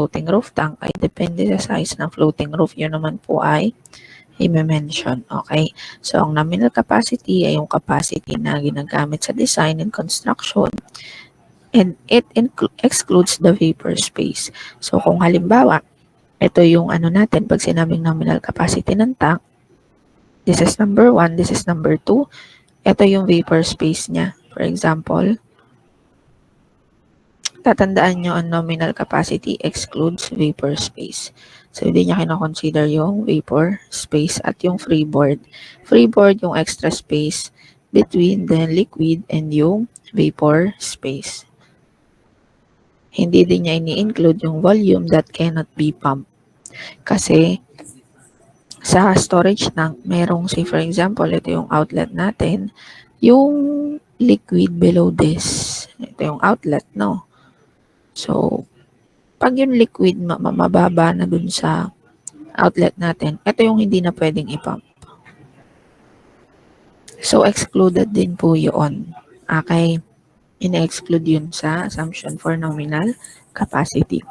floating roof tank ay depende sa size ng floating roof. Yun naman po ay i-mention. Okay? So, ang nominal capacity ay yung capacity na ginagamit sa design and construction, and it excludes the vapor space. So, kung halimbawa, ito yung ano natin, pag sinabing nominal capacity ng tank, this is number 1, this is number 2, ito yung vapor space niya. For example, tatandaan nyo ang nominal capacity excludes vapor space. So, hindi niya kinoconsider yung vapor space at yung freeboard. Freeboard yung extra space between the liquid and yung vapor space. Hindi din niya ini-include yung volume that cannot be pumped. Kasi, sa storage tank, merong, say for example, ito yung outlet natin, yung liquid below this. Ito yung outlet, no? So, pag yung liquid mababa na dun sa outlet natin, ito yung hindi na pwedeng ipump. So, excluded din po yun. Okay? Ina-exclude yun sa assumption for nominal capacity.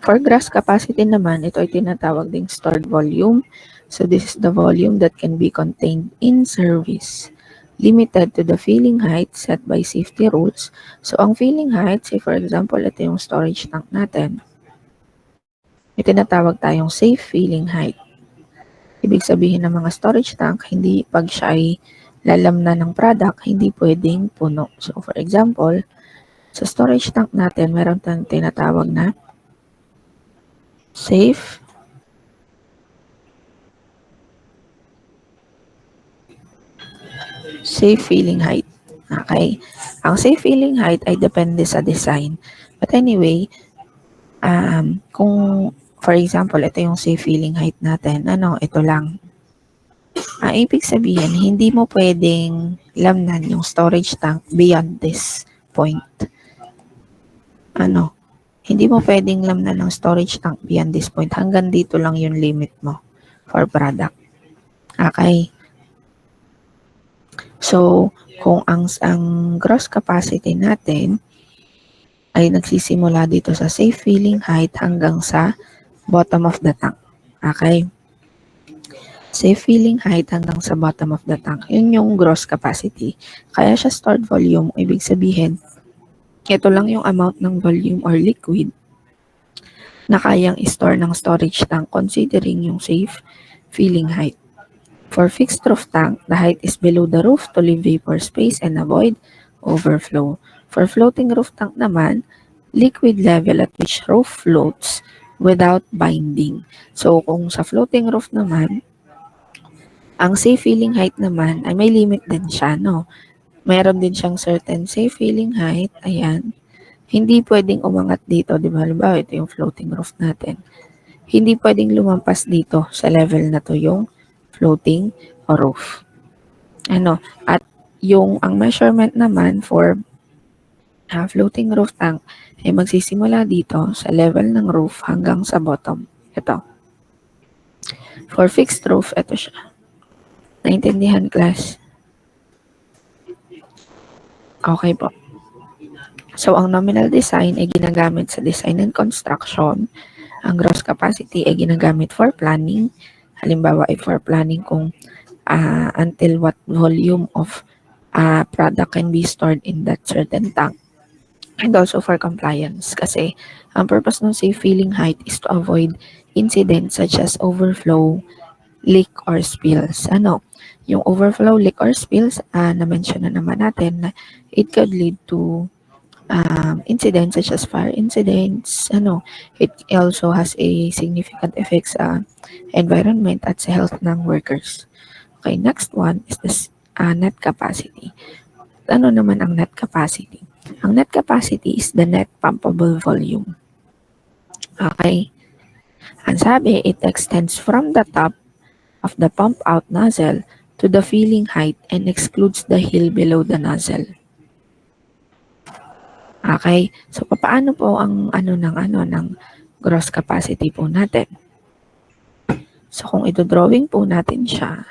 For gross capacity naman, ito ay tinatawag ding stored volume. So, this is the volume that can be contained in service, limited to the filling height set by safety rules. So, ang filling height, say for example, ito yung storage tank natin. May tinatawag tayong safe filling height. Ibig sabihin ng mga storage tank, hindi pag siya ay lalamnan ng product, hindi pwedeng puno. So, for example, sa storage tank natin, meron tayong tinatawag na safe filling height. Okay? Ang safe filling height ay depende sa design. But anyway, kung for example, ito yung safe filling height natin, ito lang. Ibig sabihin, hindi mo pwedeng lamnan yung storage tank beyond this point. Hindi mo pwedeng lamnan ng storage tank beyond this point. Hanggang dito lang yung limit mo for product. Okay? So, kung ang gross capacity natin ay nagsisimula dito sa safe filling height hanggang sa bottom of the tank. Okay? Safe filling height hanggang sa bottom of the tank. Yun yung gross capacity. Kaya siya stored volume. Ibig sabihin, ito lang yung amount ng volume or liquid na kayang store ng storage tank considering yung safe filling height. For fixed roof tank, the height is below the roof to leave vapor space and avoid overflow. For floating roof tank naman, liquid level at which roof floats without binding. So, kung sa floating roof naman, ang safe filling height naman ay may limit din siya, no? Meron din siyang certain safe filling height. Ayan. Hindi pwedeng umangat dito, di ba? Halimbawa, ito yung floating roof natin. Hindi pwedeng lumampas dito sa level na to yung floating roof. At ang measurement naman for floating roof tank ay magsisimula dito sa level ng roof hanggang sa bottom. Ito. For fixed roof, ito siya. Naintindihan, class? Okay po. So, ang nominal design ay ginagamit sa design and construction. Ang gross capacity ay ginagamit for planning. Halimbawa ay for planning kung until what volume of product can be stored in that certain tank. And also for compliance. Kasi ang purpose ng safe filling height is to avoid incidents such as overflow, leak, or spills. Yung overflow, leak, or spills, na-mention na naman natin na it could lead to incidents such as fire incidents. It also has a significant effect sa environment at sa health ng workers. Okay, next one is this net capacity. Ano naman ang net capacity? Ang net capacity is the net pumpable volume. Okay? Ang sabi, it extends from the top of the pump out nozzle to the filling height and excludes the hill below the nozzle. Okay? So, paano po ang ng gross capacity po natin? So, kung ito-drawing po natin siya,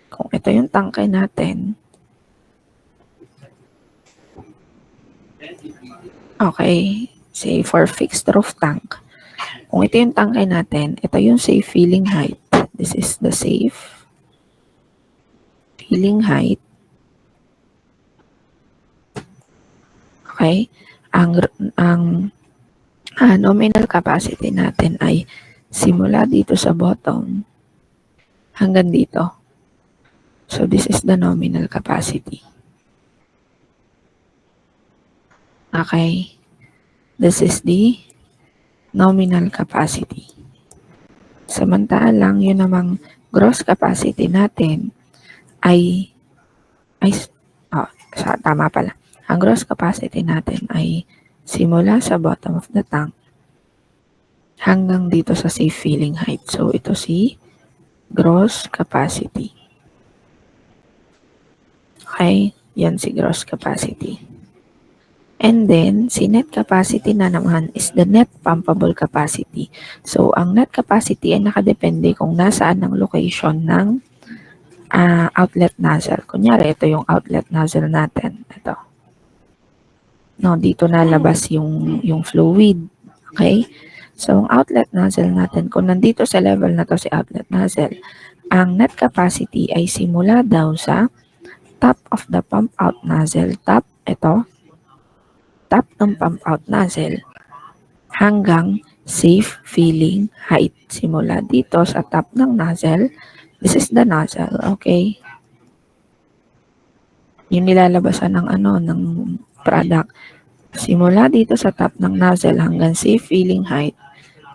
kung ito yung tangke natin, okay, say for fixed roof tank, Kung ito yung tangke natin, ito yung safe filling height. This is the safe filling height. Okay? Ang nominal capacity natin ay simula dito sa bottom hanggang dito. So, this is the nominal capacity. Okay? This is the nominal capacity. Samantalang, yun namang gross capacity natin ay tama pala. Ang gross capacity natin ay simula sa bottom of the tank hanggang dito sa safe filling height. So, ito si gross capacity. Okay? Yan si gross capacity. And then, si net capacity na naman is the net pumpable capacity. So, ang net capacity ay nakadepende kung nasaan ang location ng outlet nozzle. Kunyari, ito yung outlet nozzle natin. Ito. No, dito nalabas yung fluid. Okay? So, ang outlet nozzle natin, kung nandito sa level na to si outlet nozzle, ang net capacity ay simula daw sa top of the pump out nozzle, top ng pump out nozzle, hanggang safe filling height. Simula dito sa top ng nozzle, this is the nozzle, okay? Yung nilalabasan ng product. Simula dito sa top ng nozzle hanggang safe filling height,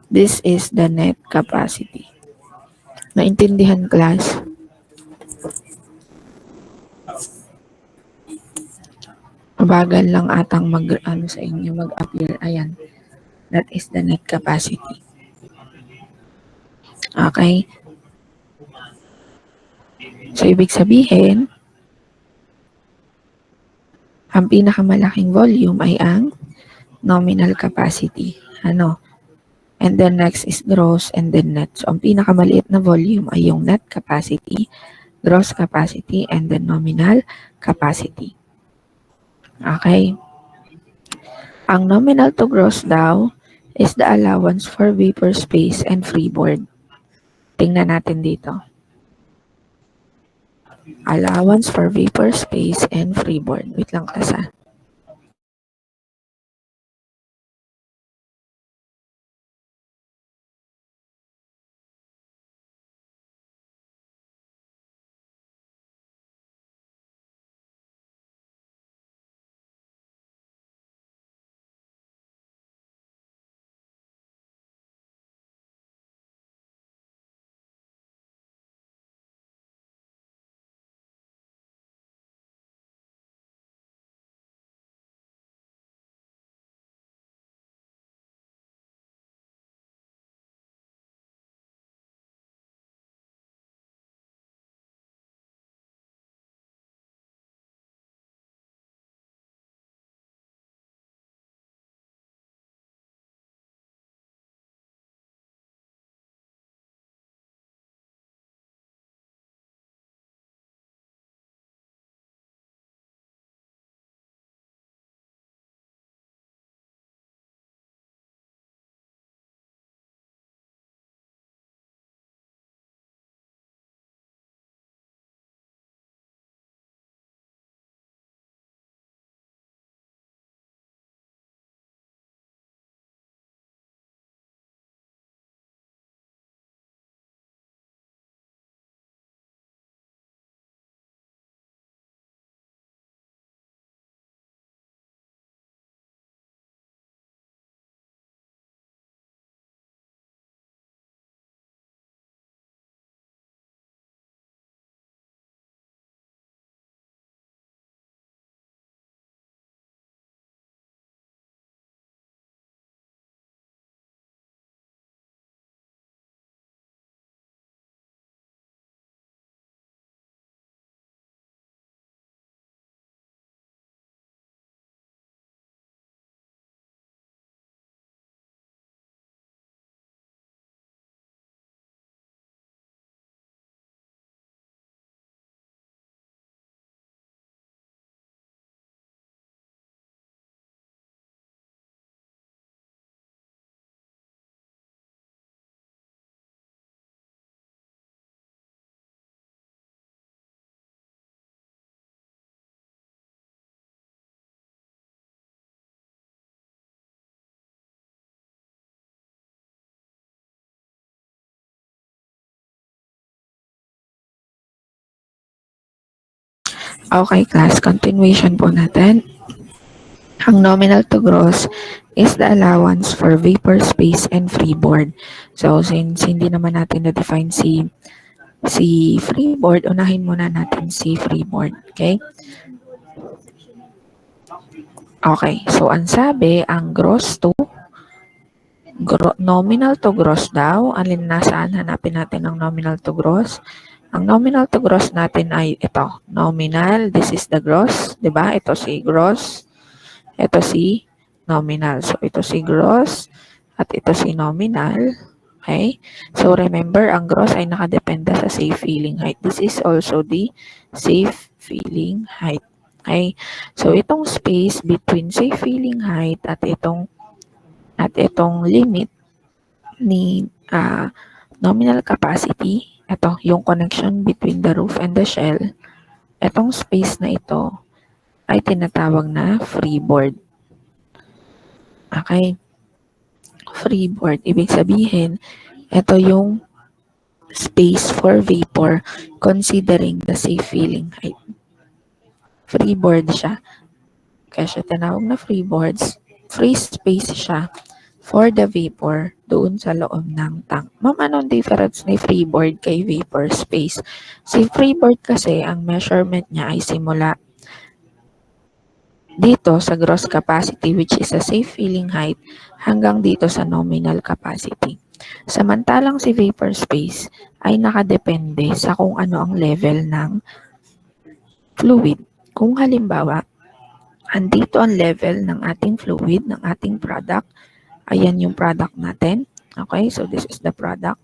this is the net capacity. Naintindihan, class? Bagal lang atang sa inyo mag-appear. Ayan. That is the net capacity. Okay? So, ibig sabihin, ang pinakamalaking volume ay ang nominal capacity. And then next is gross and then net. So, ang pinakamaliit na volume ay yung net capacity, gross capacity, and then nominal capacity. Okay? Ang nominal to gross daw is the allowance for vapor space and freeboard. Tingnan natin dito. Allowance for vapor space and freeboard. Wait lang, class. Okay, class, continuation po natin. Ang nominal to gross is the allowance for vapor space and freeboard. So, since hindi naman natin na-define si freeboard, unahin muna natin si freeboard. Okay? Okay, so ang sabi, ang gross to nominal to gross daw. Alin nasaan? Hanapin natin ang nominal to gross. Ang nominal to gross natin ay ito. Nominal, this is the gross. 'Di ba? Ito si gross. Ito si nominal. So, ito si gross at ito si nominal. Okay? So, remember, ang gross ay nakadepende sa safe filling height. This is also the safe filling height. Okay? So, itong space between safe filling height at itong limit ni nominal capacity, ito, yung connection between the roof and the shell, itong space na ito ay tinatawag na freeboard. Okay? Freeboard, ibig sabihin, ito yung space for vapor considering the safe filling height. Freeboard siya. Kaya siya tinawag na freeboards. Free space siya for the vapor doon sa loob ng tank. Ma'am, anong difference ni freeboard kay vapor space? Si freeboard kasi, ang measurement niya ay simula dito sa gross capacity, which is a safe filling height, hanggang dito sa nominal capacity. Samantalang si vapor space ay nakadepende sa kung ano ang level ng fluid. Kung halimbawa, andito ang level ng ating fluid, ng ating product, ayan yung product natin. Okay, so this is the product.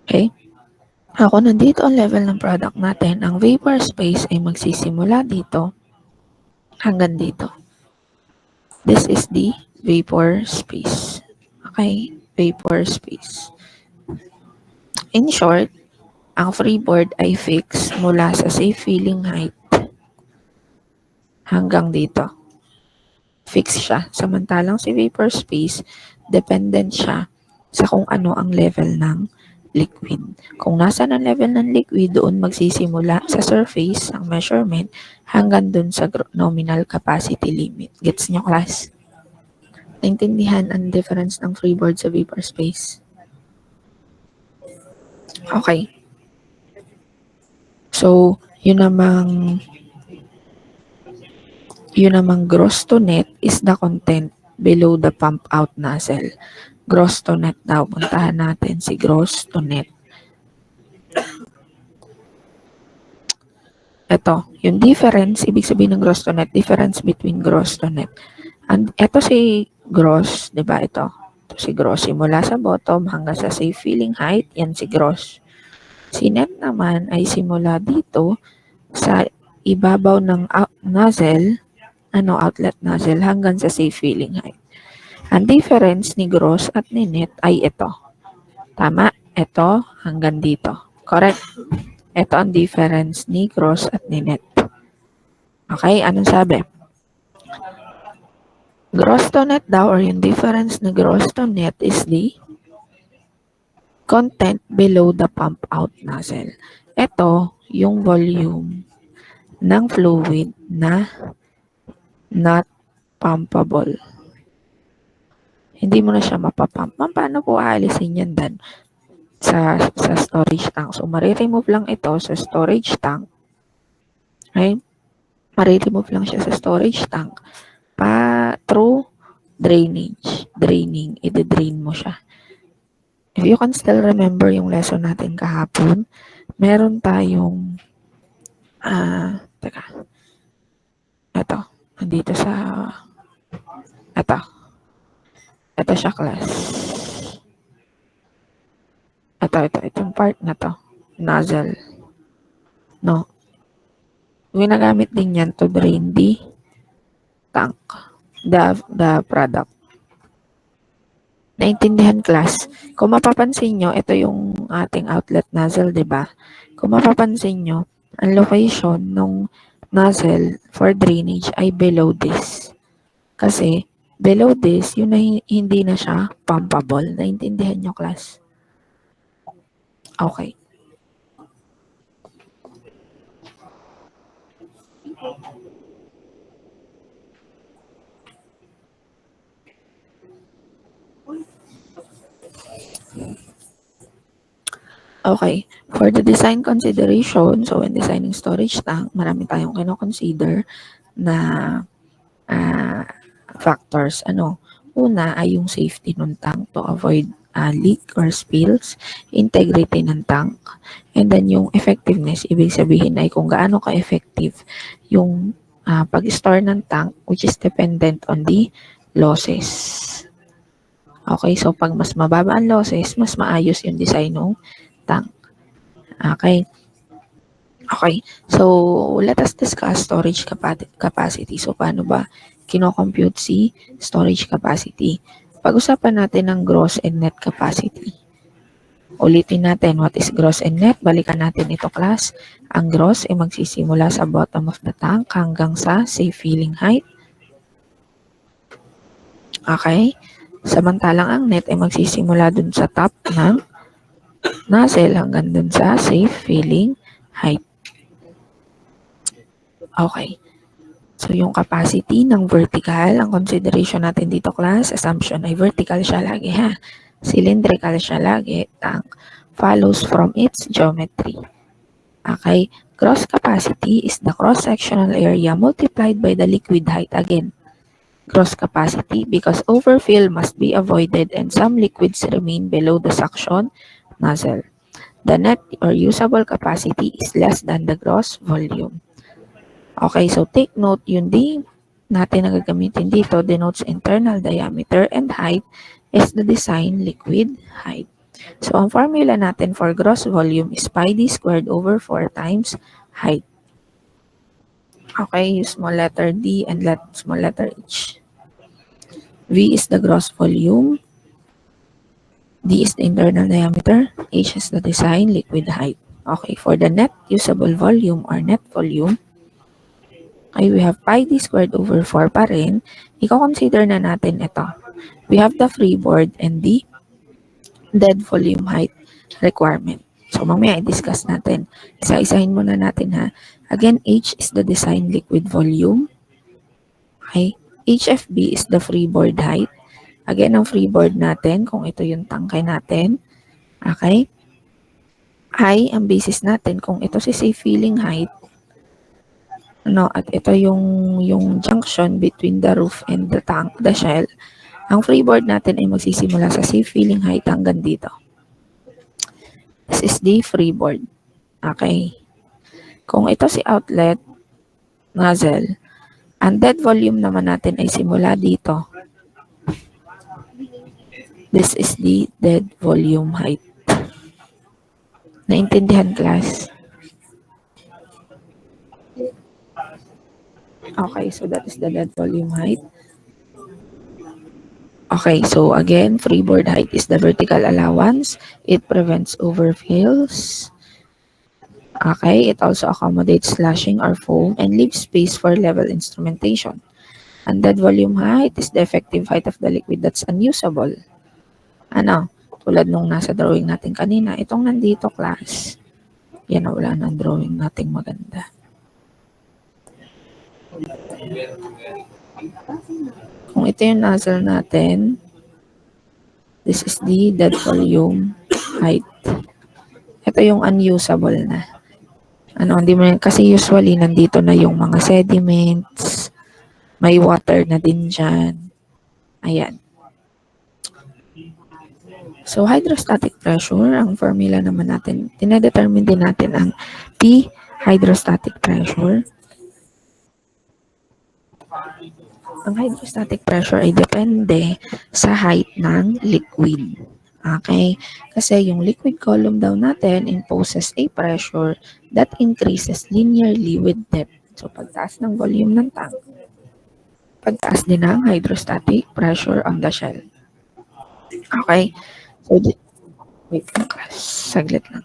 Okay. Ako, nandito ang level ng product natin. Ang vapor space ay magsisimula dito hanggang dito. This is the vapor space. Okay, vapor space. In short, ang freeboard ay fixed mula sa safe filling height hanggang dito. Fixed siya. Samantalang si vapor space, dependent siya sa kung ano ang level ng liquid. Kung nasa ang level ng liquid, doon magsisimula sa surface ang measurement hanggang doon sa nominal capacity limit. Gets nyo, class? Naintindihan ang difference ng freeboard sa vapor space? Okay. So, yun namang gross to net is the content below the pump out nozzle. Gross to net daw. Puntahan natin si gross to net. Ito, yung difference, ibig sabihin ng gross to net, difference between gross to net. And ito si gross, di ba? Ito si gross. Simula sa bottom hanggang sa safe filling height, yan si gross. Si net naman ay simula dito sa ibabaw ng nozzle, outlet nozzle, hanggang sa safe filling height. Ang difference ni gross at ni net ay ito. Tama? Ito hanggang dito. Correct? Ito ang difference ni gross at ni net. Okay? Anong sabi? Gross to net daw, or yung difference ni gross to net is the content below the pump out nozzle. Ito yung volume ng fluid na not pumpable. Hindi mo na siya mapapump. Ma'am, paano po aalisin yan dan sa storage tank? So, mariremove lang ito sa storage tank. Okay? Mariremove lang siya sa storage tank through draining. I-drain mo siya. If you can still remember yung lesson natin kahapon, meron tayong ito, nandito sa ito siya, class. Itong part na to, nozzle. No. Ginagamit din yan to drain the tank, the product. Naintindihan, class? Kung mapapansin nyo, ito yung ating outlet nozzle, di ba? Kung mapapansin nyo, ang location ng nozzle for drainage ay below this. Kasi, below this, yun na hindi na siya pumpable. Naintindihan nyo, class? Okay. Okay, for the design consideration, so when designing storage tank, marami tayong kino-consider na ah, factors. Una ay yung safety ng tank to avoid leak or spills, integrity ng tank, and then yung effectiveness, ibig sabihin ay kung gaano ka-effective yung pag-store ng tank, which is dependent on the losses. Okay, so pag mas mababa ang losses, mas maayos yung design ng tank. Okay. Okay. So, let us discuss storage capacity. So, paano ba kino-compute si storage capacity? Pag-usapan natin ang gross and net capacity. Ulitin natin, what is gross and net? Balikan natin ito, class. Ang gross ay magsisimula sa bottom of the tank hanggang sa safe filling height. Okay? Samantalang ang net ay magsisimula dun sa top ng nozzle hanggang dun sa safe filling height. Okay. So, yung capacity ng vertical, ang consideration natin dito, class, assumption ay vertical siya lagi, ha? Cylindrical siya lagi. Tank follows from its geometry. Okay? Gross capacity is the cross-sectional area multiplied by the liquid height again. Gross capacity because overfill must be avoided and some liquids remain below the suction nozzle. The net or usable capacity is less than the gross volume. Okay, so take note, yung D natin na gagamitin dito denotes internal diameter and height is the design liquid height. So, ang formula natin for gross volume is pi d squared over 4 times height. Okay, use small letter D and small letter H. V is the gross volume, D is the internal diameter, H is the design liquid height. Okay, for the net usable volume or net volume, ay we have pi d squared over 4 pa rin. I-consider na natin ito. We have the freeboard and the dead volume height requirement. So, mamaya i-discuss natin. Isa-isahin muna natin, ha. Again, H is the design liquid volume. Okay. HFB is the freeboard height. Again, ang freeboard natin, kung ito yung tangkay natin. Okay. I, ang basis natin, kung ito si safe filling height, at ito yung junction between the roof and the tank, the shell. Ang freeboard natin ay magsisimula sa safe filling height hanggang dito. This is the freeboard. Okay. Kung ito si outlet nozzle, ang dead volume naman natin ay simula dito. This is the dead volume height. Naintindihan, class? Okay, so that is the dead volume height. Okay, so again, freeboard height is the vertical allowance. It prevents overfills. Okay, it also accommodates slashing or foam and leaves space for level instrumentation. And dead volume height is the effective height of the liquid that's unusable. Tulad nung nasa drawing natin kanina, itong nandito, class. Yan, wala ng drawing nating maganda. Kung ito yung nozzle natin, this is the dead volume height. Ito yung unusable na. Hindi mo kasi usually nandito na yung mga sediments, may water na din dyan. Ayan. So, hydrostatic pressure, ang formula naman natin, tinedetermine din natin ang P, hydrostatic pressure. Ang hydrostatic pressure ay depende sa height ng liquid. Okay? Kasi yung liquid column daw natin imposes a pressure that increases linearly with depth. So, pagtaas ng volume ng tank, pagtaas din ng hydrostatic pressure on the shell. Okay? So, wait lang, class. Saglit lang.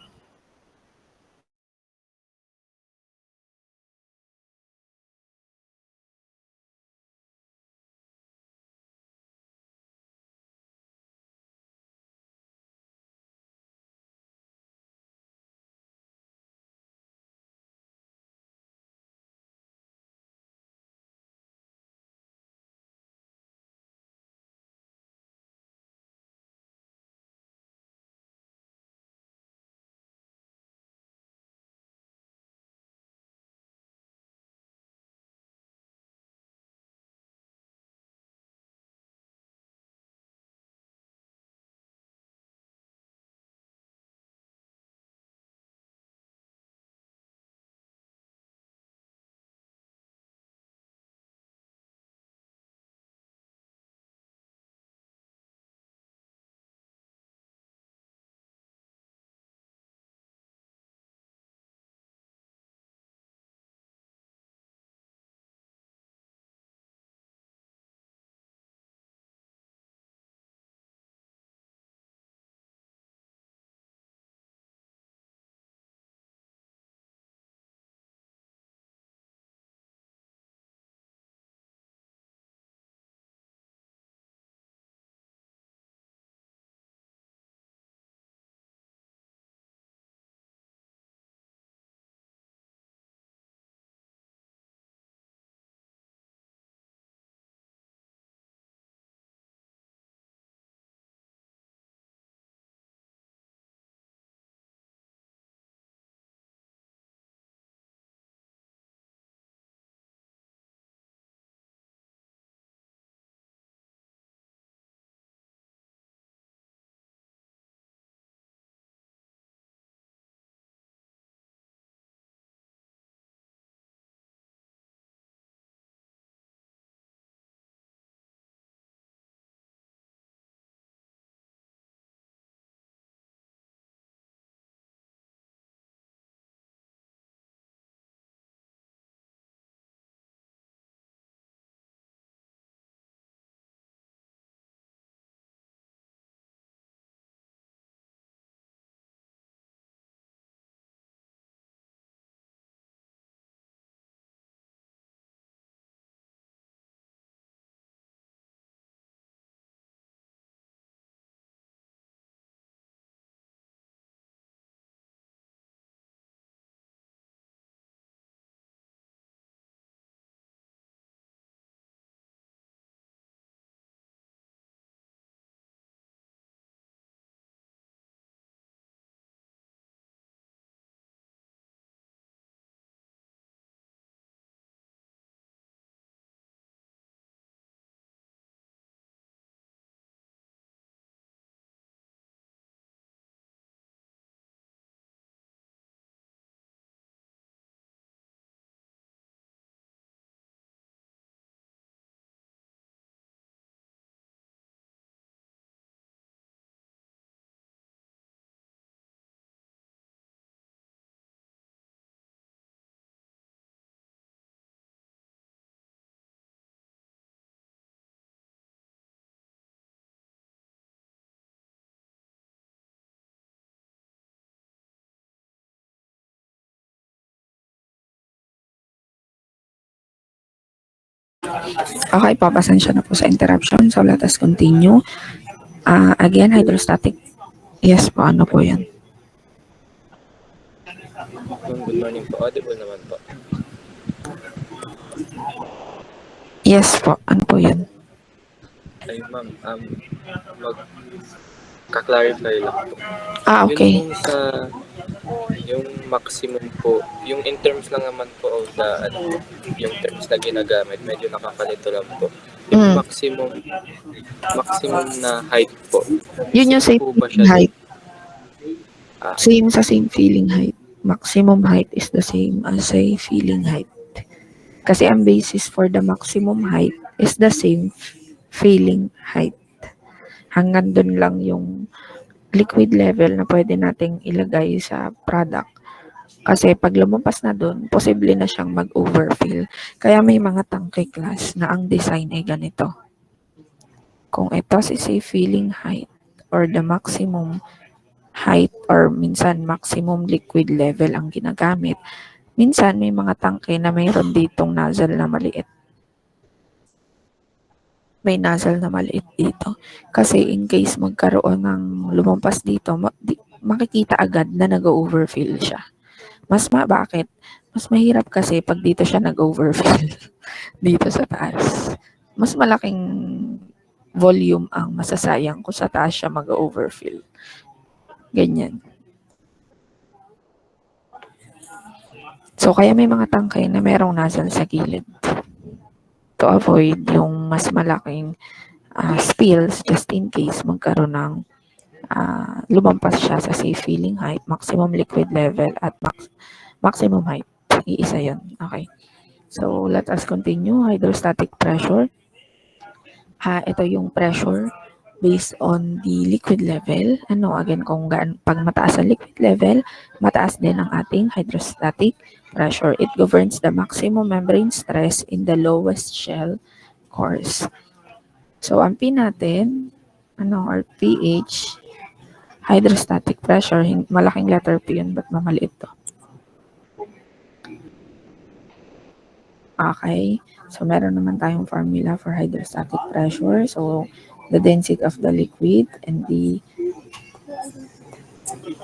Okay po, pasensya na po sa interruption. So, let us continue. Again, hydrostatic. Yes po, ano po yan? Ma'am, good morning po. Audible naman po. Yes po, ano po yan? Ay, ma'am, mag-clarify lang po. Okay. Yun po sa yung maximum po, yung in terms lang naman po of the, yung terms na ginagamit, medyo nakakalito lang po. Yung maximum na height po. Yun yung same po ba feeling siya height. Ah, Same sa same feeling height. Maximum height is the same as a feeling height. Kasi ang basis for the maximum height is the same feeling height. Hanggang dun lang yung liquid level na pwede nating ilagay sa product. Kasi pag lumampas na dun, posible na siyang mag-overfill. Kaya may mga tangke class na ang design ay ganito. Kung ito si say feeling height or the maximum height or minsan maximum liquid level ang ginagamit, minsan may mga tangke na mayroon ditong nozzle na maliit. May nozzle na maliit dito. Kasi in case magkaroon ng lumampas dito, makikita agad na nag-overfill siya. Bakit? Mas mahirap kasi pag dito siya nag-overfill. Dito sa taas. Mas malaking volume ang masasayang kung sa taas siya mag-overfill. Ganyan. So, kaya may mga tangkay na merong nozzle sa gilid to avoid yung mas malaking spills just in case magkaroon ng lumampas siya sa safe feeling height, maximum liquid level, at maximum height. Iisa yun. Okay. So, let us continue. Hydrostatic pressure. Ito yung pressure based on the liquid level. Again, pag mataas ang liquid level, mataas din ang ating hydrostatic pressure. It governs the maximum membrane stress in the lowest shell cores. So, ang P natin, or pH, hydrostatic pressure, malaking letter P yun, ba't mamaliit to? Okay. So, meron naman tayong formula for hydrostatic pressure. So, the density of the liquid and the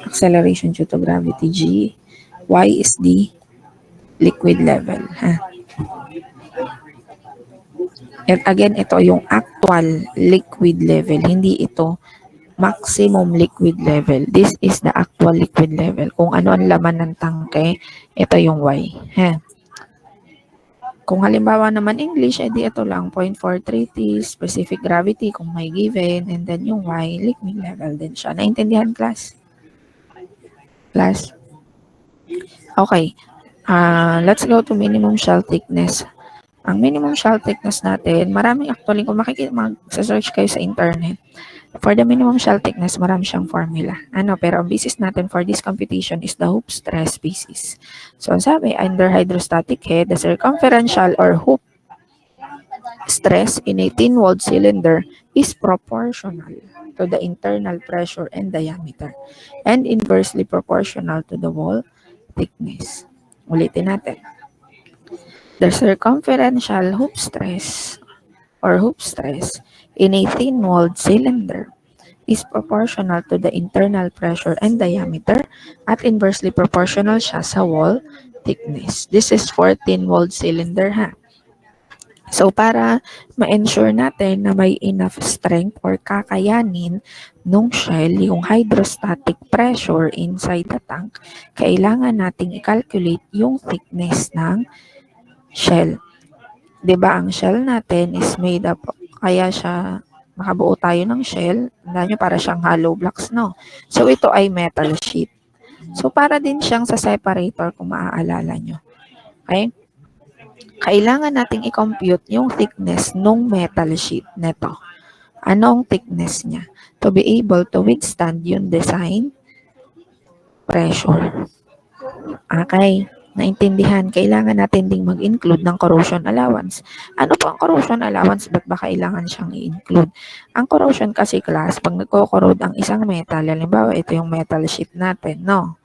acceleration due to gravity G. Y is the liquid level. And again, ito yung actual liquid level. Hindi ito maximum liquid level. This is the actual liquid level. Kung ano ang laman ng tangke, ito yung Y. Kung halimbawa naman English, edi ito lang, 0.43 T, specific gravity kung may given, and then yung Y, liquid level din siya. Naintindihan, class? Class? Okay. Let's go to minimum shell thickness. Ang minimum shell thickness natin, maraming actually, kung mag-search kayo sa internet, for the minimum shell thickness, marami siyang formula. Pero ang basis natin for this computation is the hoop stress basis. So, ang sabi, under hydrostatic head, the circumferential or hoop stress in a thin-walled cylinder is proportional to the internal pressure and diameter and inversely proportional to the wall thickness. Ulitin natin. The circumferential hoop stress in a thin-walled cylinder is proportional to the internal pressure and diameter at inversely proportional siya sa wall thickness. This is for thin-walled cylinder, So, para ma-ensure natin na may enough strength or kakayanin nung shell, yung hydrostatic pressure inside the tank, kailangan nating i-calculate yung thickness ng shell. 'Di ba ang shell natin is made up, kaya siya, nakabuo tayo ng shell, tandaan nyo para siyang hollow blocks, no? So, ito ay metal sheet. So, para din siyang sa separator kung maaalala nyo. Okay? Kailangan nating i-compute yung thickness nung metal sheet neto. Ano ang thickness niya? To be able to withstand yung design pressure. Okay. Naintindihan, kailangan natin ding mag-include ng corrosion allowance. Ano po ang corrosion allowance? Ba't ba kailangan siyang i-include? Ang corrosion kasi, class, pag nagko-corrode ang isang metal, halimbawa ito yung metal sheet natin, no?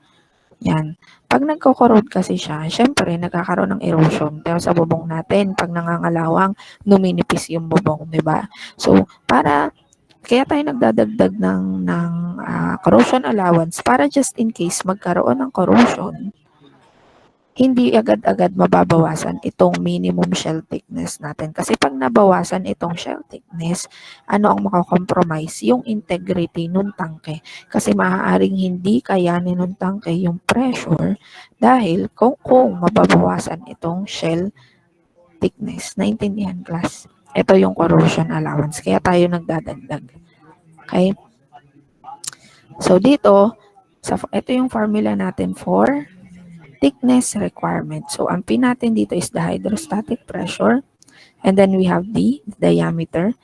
Yan. Pag nagko-corrode kasi siya, syempre nagkakaroon ng erosion pero sa bubong natin. Pag nangangalawang, numinipis yung bubong, di ba? So, kaya tayo nagdadagdag ng corrosion allowance para just in case magkaroon ng corrosion, hindi agad-agad mababawasan itong minimum shell thickness natin. Kasi pag nabawasan itong shell thickness, ano ang makakompromise? Yung integrity ng tangke. Kasi maaaring hindi kayanin ng tangke yung pressure dahil kung mababawasan itong shell thickness. Naintindihan, class? Ito yung corrosion allowance. Kaya tayo nagdadagdag. Okay? So, dito, ito yung formula natin for thickness requirement. So, ang P natin dito is the hydrostatic pressure. And then we have the diameter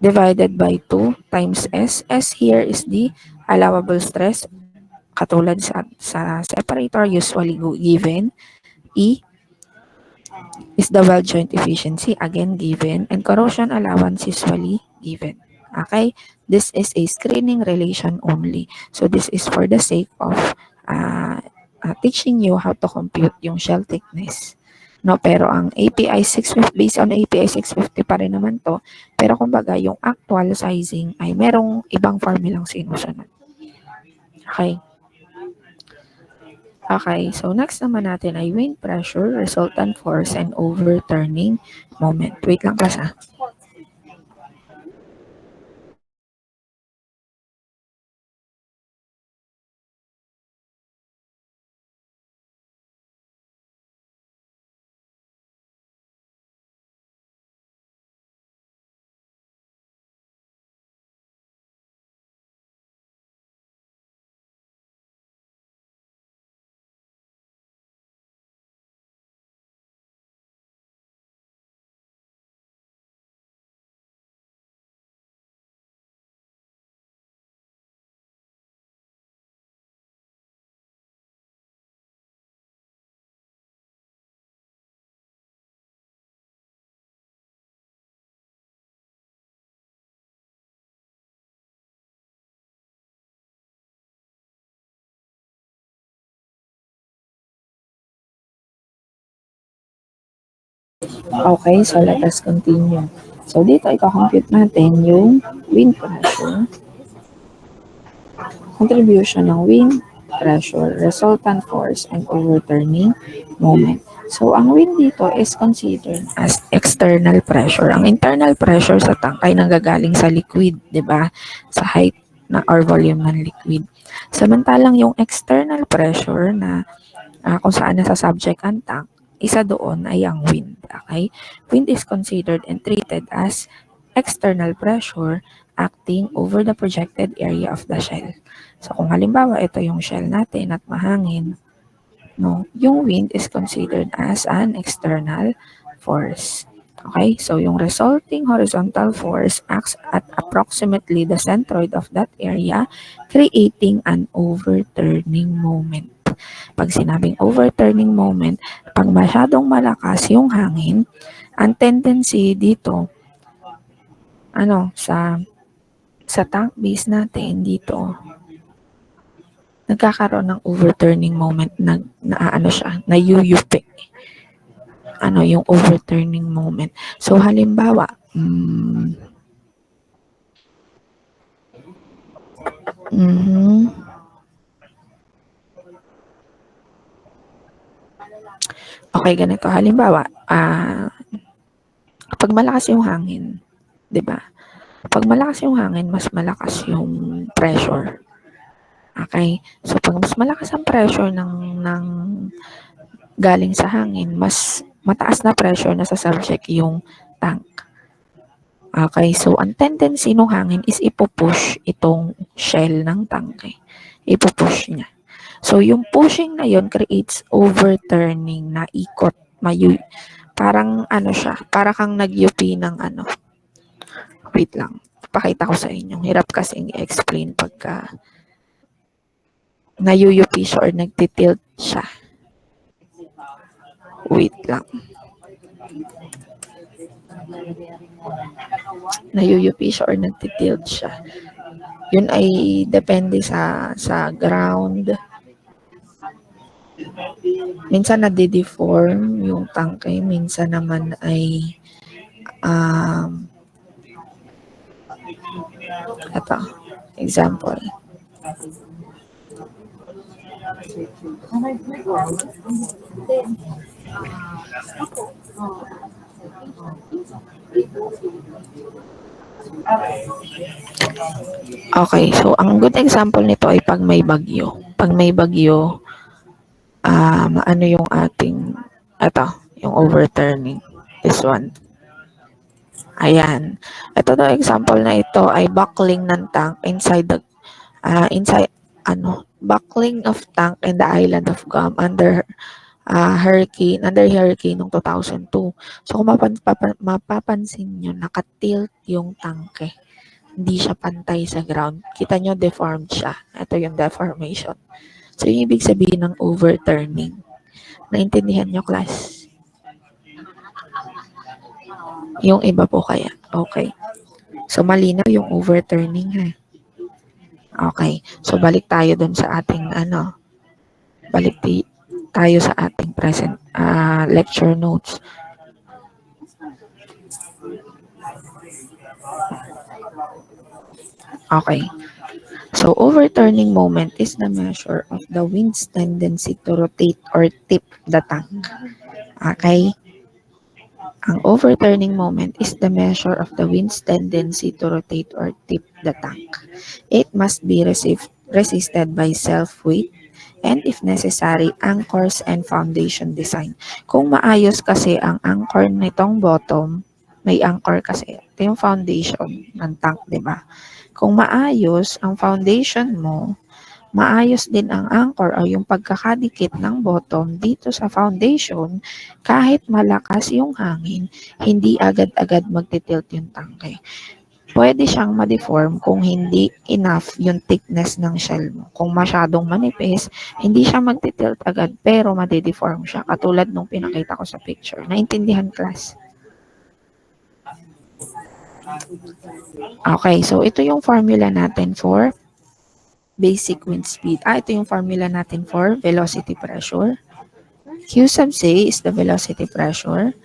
divided by 2 times S. S here is the allowable stress. Katulad sa separator, usually given. E is the weld joint efficiency, again given. And corrosion allowance usually given. Okay? This is a screening relation only. So, this is for the sake of teaching you how to compute yung shell thickness. No, pero ang API 650, based on API 650 pa rin naman to. Pero kumbaga, yung actual sizing ay merong ibang formulang sinusunod. Okay. Okay, so next naman natin ay wind pressure, resultant force, and overturning moment. Wait lang class ah. Okay, so let us continue. So dito, ikakompute natin yung wind pressure, contribution ng wind pressure, resultant force, and overturning moment. So, ang wind dito is considered as external pressure. Ang internal pressure sa tank ay nanggagaling sa liquid, di ba? Sa height na or volume ng liquid. Samantalang yung external pressure na kung saan nasa subject ang tank, isa doon ay ang wind. Okay? Wind is considered and treated as external pressure acting over the projected area of the shell. So kung halimbawa ito yung shell natin at mahangin, no, yung wind is considered as an external force. Okay, so yung resulting horizontal force acts at approximately the centroid of that area, creating an overturning moment. Pag sinabing overturning moment, pag masyadong malakas yung hangin, ang tendency dito, sa tank base natin dito, nagkakaroon ng overturning moment na nayuyupi. Yung overturning moment. So, halimbawa, okay, ganito. Halimbawa, pag malakas yung hangin, di ba? Pag malakas yung hangin, mas malakas yung pressure. Okay? So, pag mas malakas ang pressure ng galing sa hangin, mas mataas na pressure na sa subject yung tank. Okay? So, ang tendency ng hangin is ipupush itong shell ng tanke. Ipupush niya. So, yung pushing na yon creates overturning na ikot. Parang para kang nag-UP ng Wait lang. Pakita ko sa inyo. Hirap kasing i-explain pagka nayuyup siya or nagtitilt siya. Wait lang. Nayuyup siya or nagtitilt siya. Yun ay depende sa ground Minsan nade-deform yung tangke, minsan naman ay ito, example. Okay, so ang good example nito ay pag may bagyo. Pag may bagyo, ano yung ating, ito, yung overturning. This one. Ayan. Ito na example na ito ay buckling ng tank inside the, buckling of tank in the island of Guam under hurricane noong 2002. So kung mapapansin nyo, nakatilt yung tangke. Hindi siya pantay sa ground. Kita nyo, deformed siya. Ito yung deformation. So yung ibig sabihin ng overturning. Naintindihan nyo, class? Yung iba po kaya. Okay. So malinaw yung overturning, ha? Okay. So balik tayo dun sa ating tayo sa ating present lecture notes. Okay. So overturning moment is the measure of the wind's tendency to rotate or tip the tank. Okay? Ang overturning moment is the measure of the wind's tendency to rotate or tip the tank. It must be resisted by self-weight and if necessary, anchors and foundation design. Kung maayos kasi ang anchor nitong bottom, may anchor kasi. Ito yung foundation ng tank, di ba? Kung maayos ang foundation mo, maayos din ang anchor o yung pagkakadikit ng bottom dito sa foundation, kahit malakas yung hangin, hindi agad-agad magtitilt yung tangke. Pwede siyang ma-deform kung hindi enough yung thickness ng shell mo. Kung masyadong manipis, hindi siya magtitilt agad pero made-deform siya katulad nung pinakita ko sa picture. Naintindihan, class? Okay, so ito yung formula natin for basic wind speed. Ito yung formula natin for velocity pressure. Q sub C is the velocity pressure.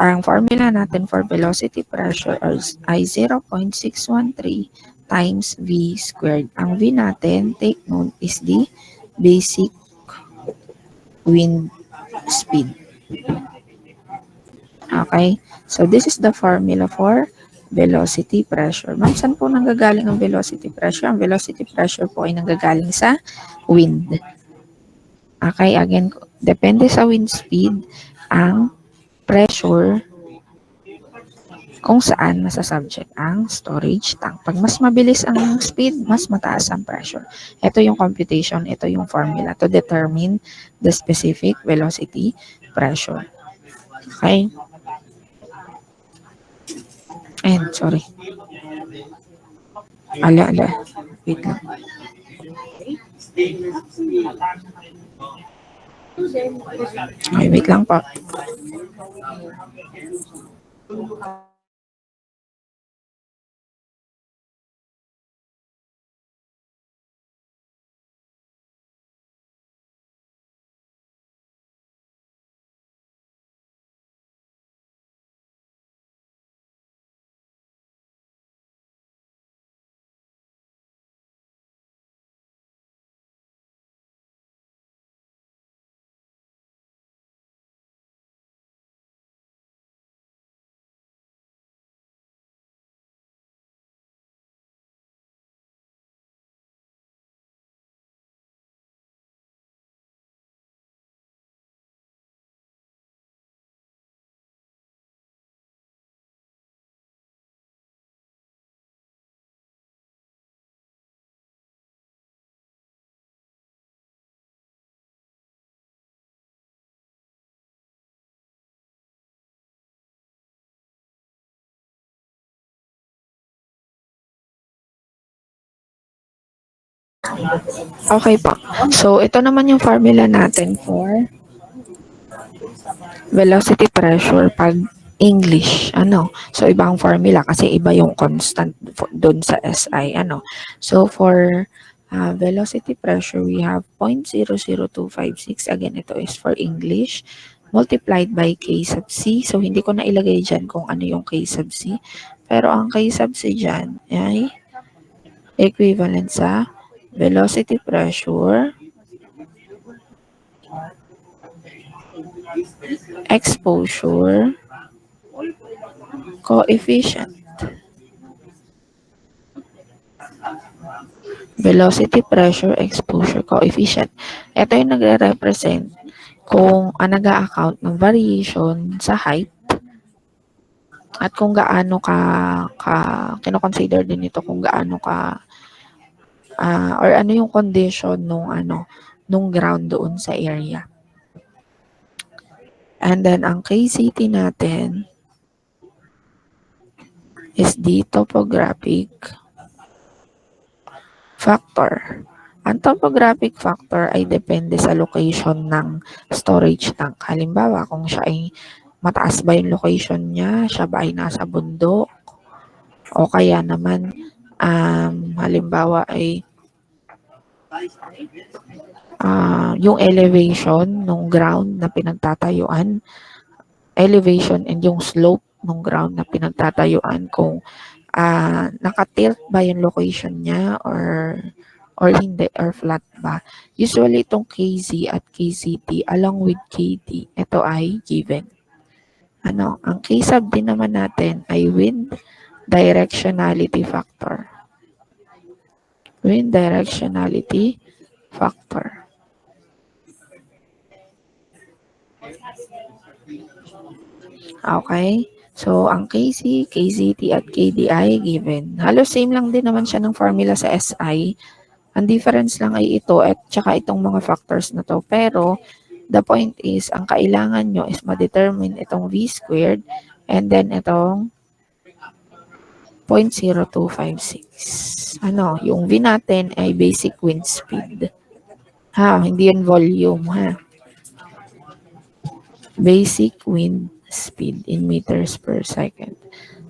Ang formula natin for velocity pressure ay 0.613 times V squared. Ang V natin, take note, is the basic wind speed. Okay? So, this is the formula for velocity pressure. Ma'am, saan po nanggagaling ang velocity pressure? Ang velocity pressure po ay nanggagaling sa wind. Okay, again, depende sa wind speed, ang pressure kung saan masasubject ang storage tank. Pag mas mabilis ang speed, mas mataas ang pressure. Ito yung computation, ito yung formula to determine the specific velocity pressure. Okay? And sorry. Ala. Wait lang. Okay, wait lang po. Okay po. So, ito naman yung formula natin for velocity pressure pag English. So, ibang formula kasi iba yung constant doon sa SI. So, for velocity pressure, we have 0.00256. Again, ito is for English. Multiplied by K sub C. So, hindi ko na ilagay dyan kung ano yung K sub C. Pero ang K sub C dyan ay equivalent sa velocity pressure, exposure, coefficient. Velocity, pressure, exposure, coefficient. Ito yung nagre-represent kung nag-a-account ng variation sa height at kung gaano ka kino-consider din ito kung gaano ka or ano yung condition nung ground doon sa area. And then ang KCT natin is the topographic factor. Ang topographic factor ay depende sa location ng storage tank. Halimbawa, kung siya ay mataas ba yung location niya, siya ba ay nasa bundok, o kaya naman, halimbawa ay yung elevation ng ground na pinagtatayuan, elevation and yung slope ng ground na pinagtatayuan, kung nakatilt ba yung location niya or hindi, or flat ba. Usually, itong KZ at KCT along with KD, ito ay given. Ang K-sub din naman natin ay wind directionality factor. Wind directionality factor. Okay? So, ang KC, KZT, at KDI given. Halos same lang din naman siya ng formula sa SI. Ang difference lang ay ito at saka itong mga factors na to. Pero, the point is, ang kailangan nyo is ma-determine itong V squared and then itong 0.0256. Yung V natin ay basic wind speed. Hindi yun volume, Basic wind speed in meters per second.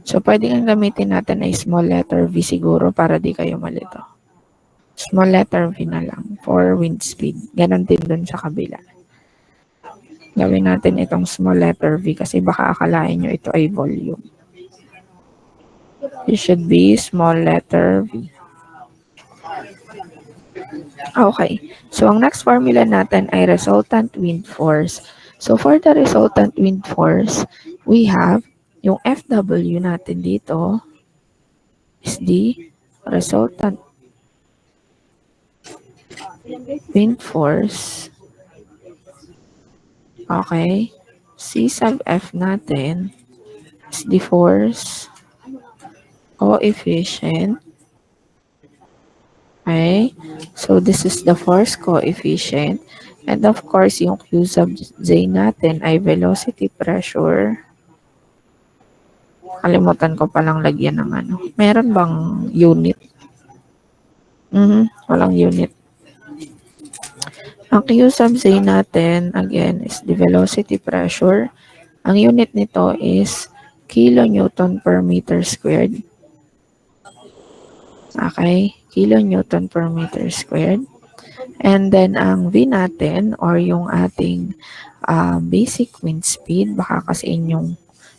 So, pwede kang gamitin natin ay small letter V siguro para di kayo malito. Small letter V na lang for wind speed. Ganon din dun sa kabila. Gawin natin itong small letter V kasi baka akalain nyo ito ay volume. It should be small letter V. Okay. So, ang next formula natin ay resultant wind force. So, for the resultant wind force, we have yung FW natin dito is the resultant wind force. Okay. C sub F natin is the force coefficient. Okay. So, this is the force coefficient. And of course, yung Q sub J natin ay velocity pressure. Kalimutan ko palang lagyan ng Meron bang unit? Walang unit. Ang Q sub Z natin, again, is the velocity pressure. Ang unit nito is kilonewton per meter squared. Okay? Kilonewton per meter squared. And then, ang V natin, or yung ating basic wind speed, baka kasi inyong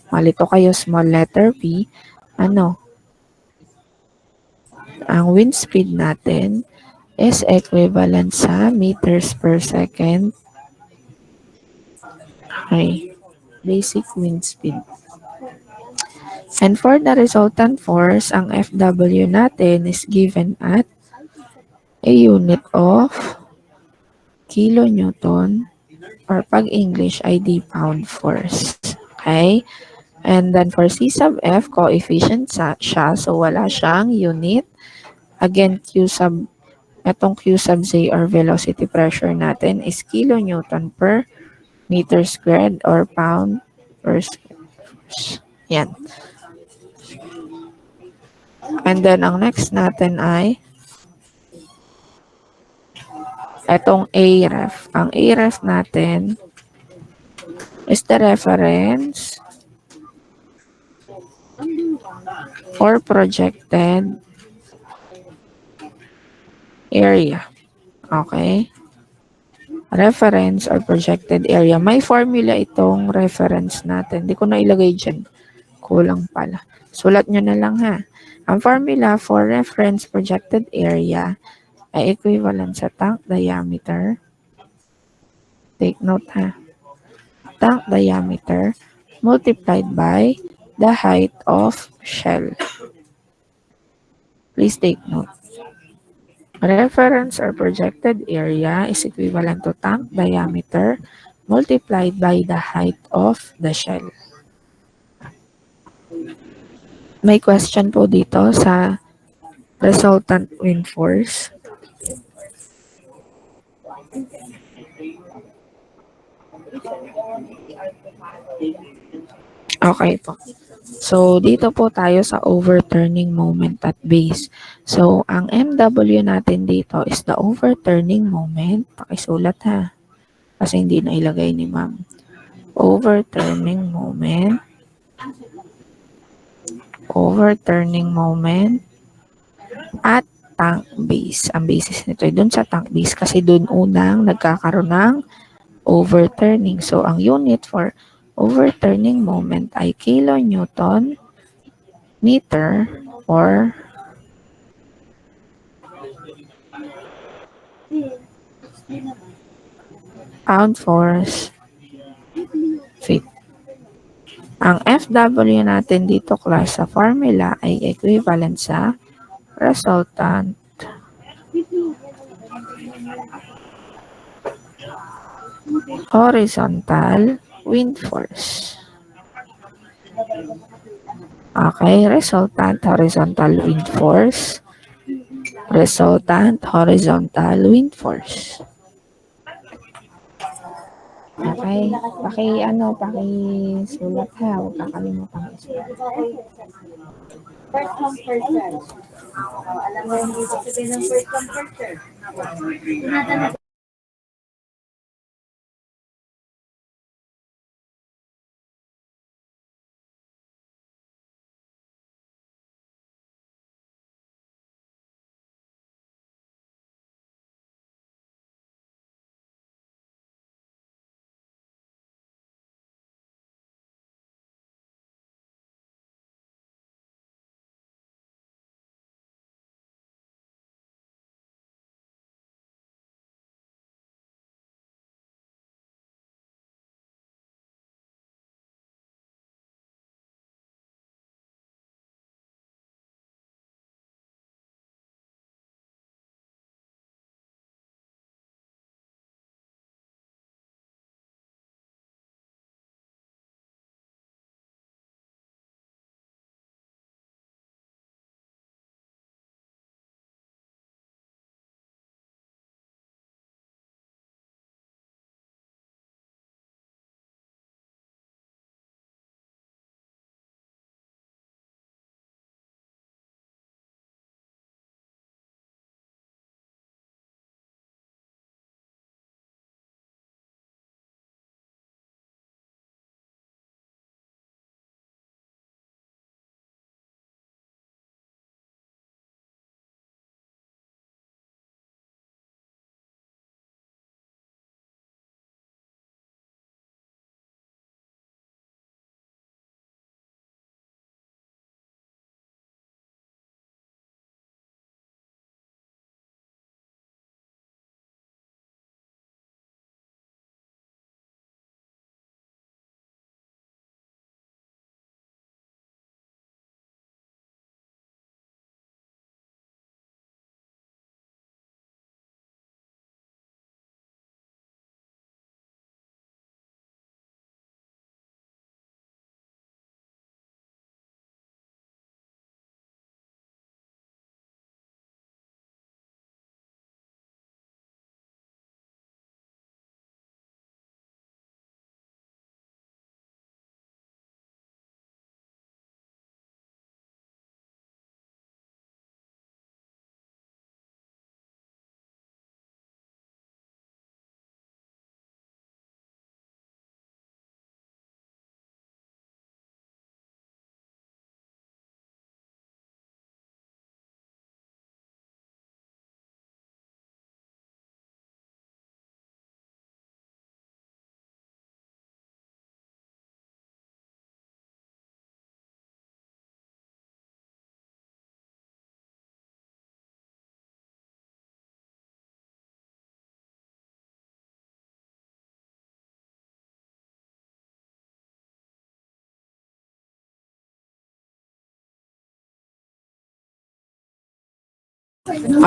malito kayo, small letter V, ang wind speed natin is equivalent sa meters per second. Okay. Basic wind speed. And for the resultant force, ang FW natin is given at a unit of kilonewton, or pag English ay the pound force. Okay? And then for C sub F, coefficient siya, so wala siyang unit. Again, itong Q sub Z or velocity pressure natin is kilonewton per meter squared or pound per square force. Yan. And then, ang next natin ay itong AREF. Ang AREF natin is the reference or projected area. Okay? Reference or projected area. May formula itong reference natin. Hindi ko na ilagay dyan. Kulang pala. Sulat nyo na lang ha. Ang formula for reference projected area ay equivalent sa tank diameter. Take note ha. Tank diameter multiplied by the height of shell. Please take note. Reference or projected area is equivalent to tank diameter multiplied by the height of the shell. May question po dito sa resultant wind force. Okay po. So, dito po tayo sa overturning moment at base. So, ang MW natin dito is the overturning moment. Pakisulat ha. Kasi hindi na ilagay ni ma'am. Overturning moment. Overturning moment at tank base. Ang basis nito ay dun sa tank base kasi dun unang nagkakaroon ng overturning. So, ang unit for overturning moment ay kilonewton meter or pound force feet. Ang FW natin dito class sa formula ay equivalent sa resultant horizontal wind force. Okay, resultant horizontal wind force. Resultant horizontal wind force. Okay, sulat ha, huwag kakalimutan isulat. First come, first serve. Alam mo, hindi ko sabihin ng first come, first serve.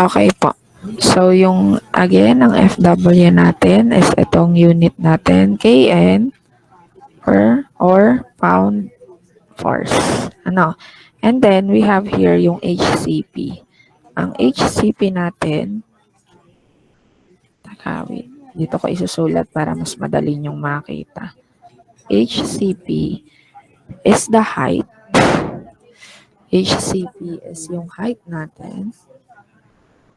Okay po. So, yung again, ang FW natin is itong unit natin, KN per or pound force. Ano? And then, we have here yung HCP. Ang HCP natin, wait, dito ko isusulat para mas madali nyong makita. HCP is the height. HCP is yung height natin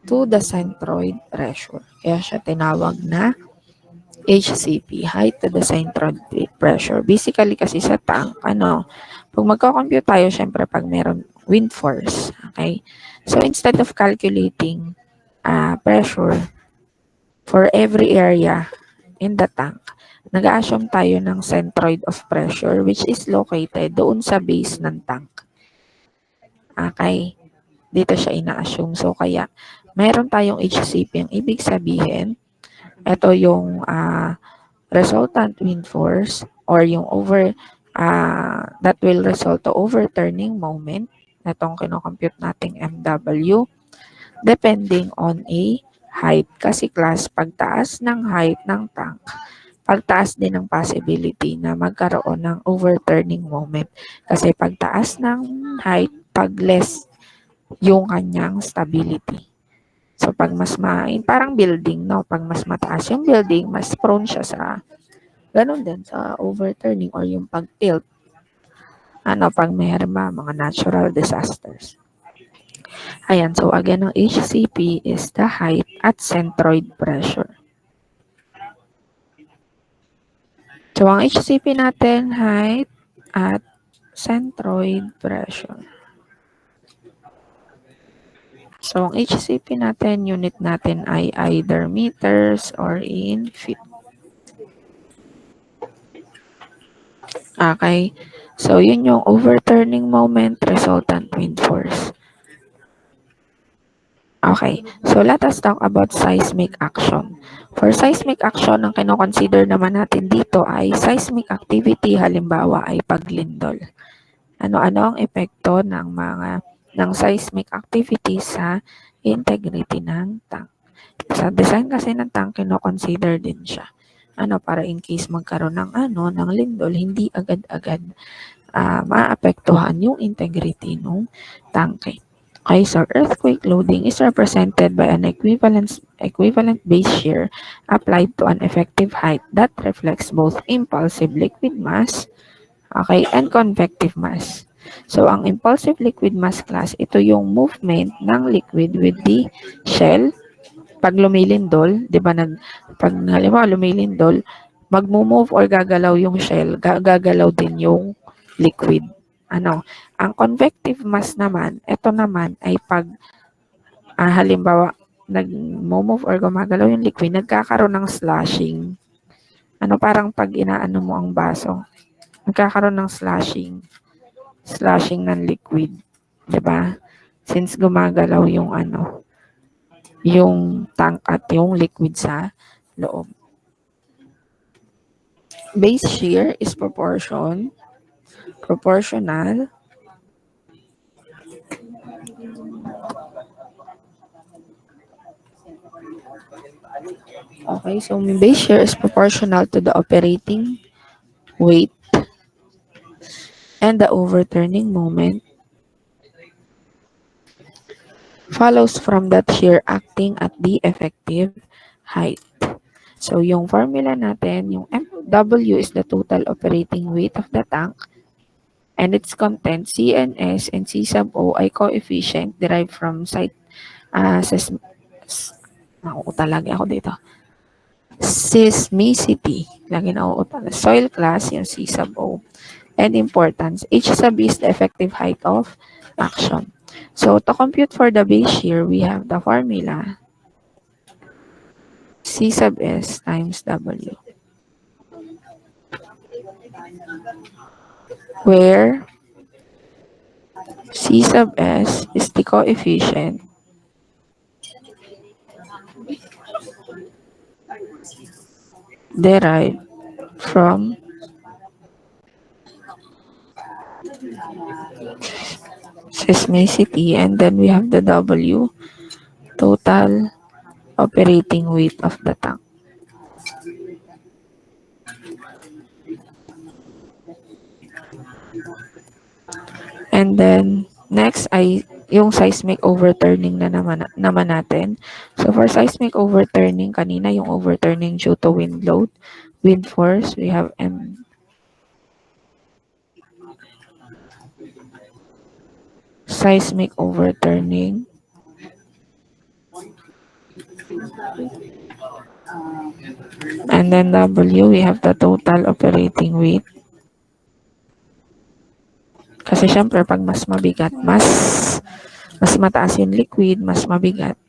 to the centroid pressure. Kaya siya tinawag na HCP, height to the centroid pressure. Basically kasi sa tank, pag magko-compute tayo, syempre pag meron wind force, okay? So instead of calculating pressure for every area in the tank, nag-assume tayo ng centroid of pressure which is located doon sa base ng tank. Okay? Dito siya ina-assume. So kaya, meron tayong HCP. Ang ibig sabihin, ito yung resultant wind force or yung that will result to overturning moment. Itong kinocompute nating MW depending on a height. Kasi class, pagtaas ng height ng tank, pagtaas din ng possibility na magkaroon ng overturning moment. Kasi pagtaas ng height, pag less yung kanyang stability. So, pag mas parang building, no? Pag mas mataas yung building, mas prone siya sa, ganun din, sa overturning or yung pag-tilt. Pag mayroon mga natural disasters. Ayan, so again, ang HCP is the height at centroid pressure. So, ang HCP natin, height at centroid pressure. So, ang HCP natin, unit natin ay either meters or in feet. Okay? So, yun yung overturning moment, resultant wind force. Okay. So, let us talk about seismic action. For seismic action, ang kino-consider naman natin dito ay seismic activity, halimbawa ay paglindol. Ano-ano ang epekto ng seismic activity sa integrity ng tank. Sa design kasi ng tank, kino-consider din siya. Para in case magkaroon ng lindol, hindi agad-agad maapektuhan yung integrity ng tanke. Okay, so earthquake loading is represented by an equivalent base shear applied to an effective height that reflects both impulsive liquid mass, okay, and convective mass. So, ang impulsive liquid mass class, ito yung movement ng liquid with the shell. Pag lumilindol, di ba, pag halimbawa lumilindol, magmo-move or gagalaw yung shell, gagalaw din yung liquid. Ang convective mass naman, ito naman ay pag halimbawa nag-move or gumagalaw yung liquid, nagkakaroon ng sloshing. Parang pag inaano mo ang baso, nagkakaroon ng sloshing ng liquid, 'di ba? Since gumagalaw yung yung tank at yung liquid sa loob. Base shear is proportional Okay, so base shear is proportional to the operating weight and the overturning moment follows from that shear acting at the effective height. So, yung formula natin, yung MW is the total operating weight of the tank and its content, CNS and C sub O ay coefficient derived from seismicity. Lagi nauutal. Soil class, yung C sub O. And importance, H sub is the effective height of action. So, to compute for the base shear, we have the formula C sub S times W, where C sub S is the coefficient derived from seismicity, and then we have the W, total operating weight of the tank. And then, next ay yung seismic overturning na naman natin. So, for seismic overturning, kanina yung overturning due to wind load, wind force, we have seismic overturning. And then W, we have the total operating weight. Kasi syempre, pag mas mabigat, mas mataas yung liquid, mas mabigat,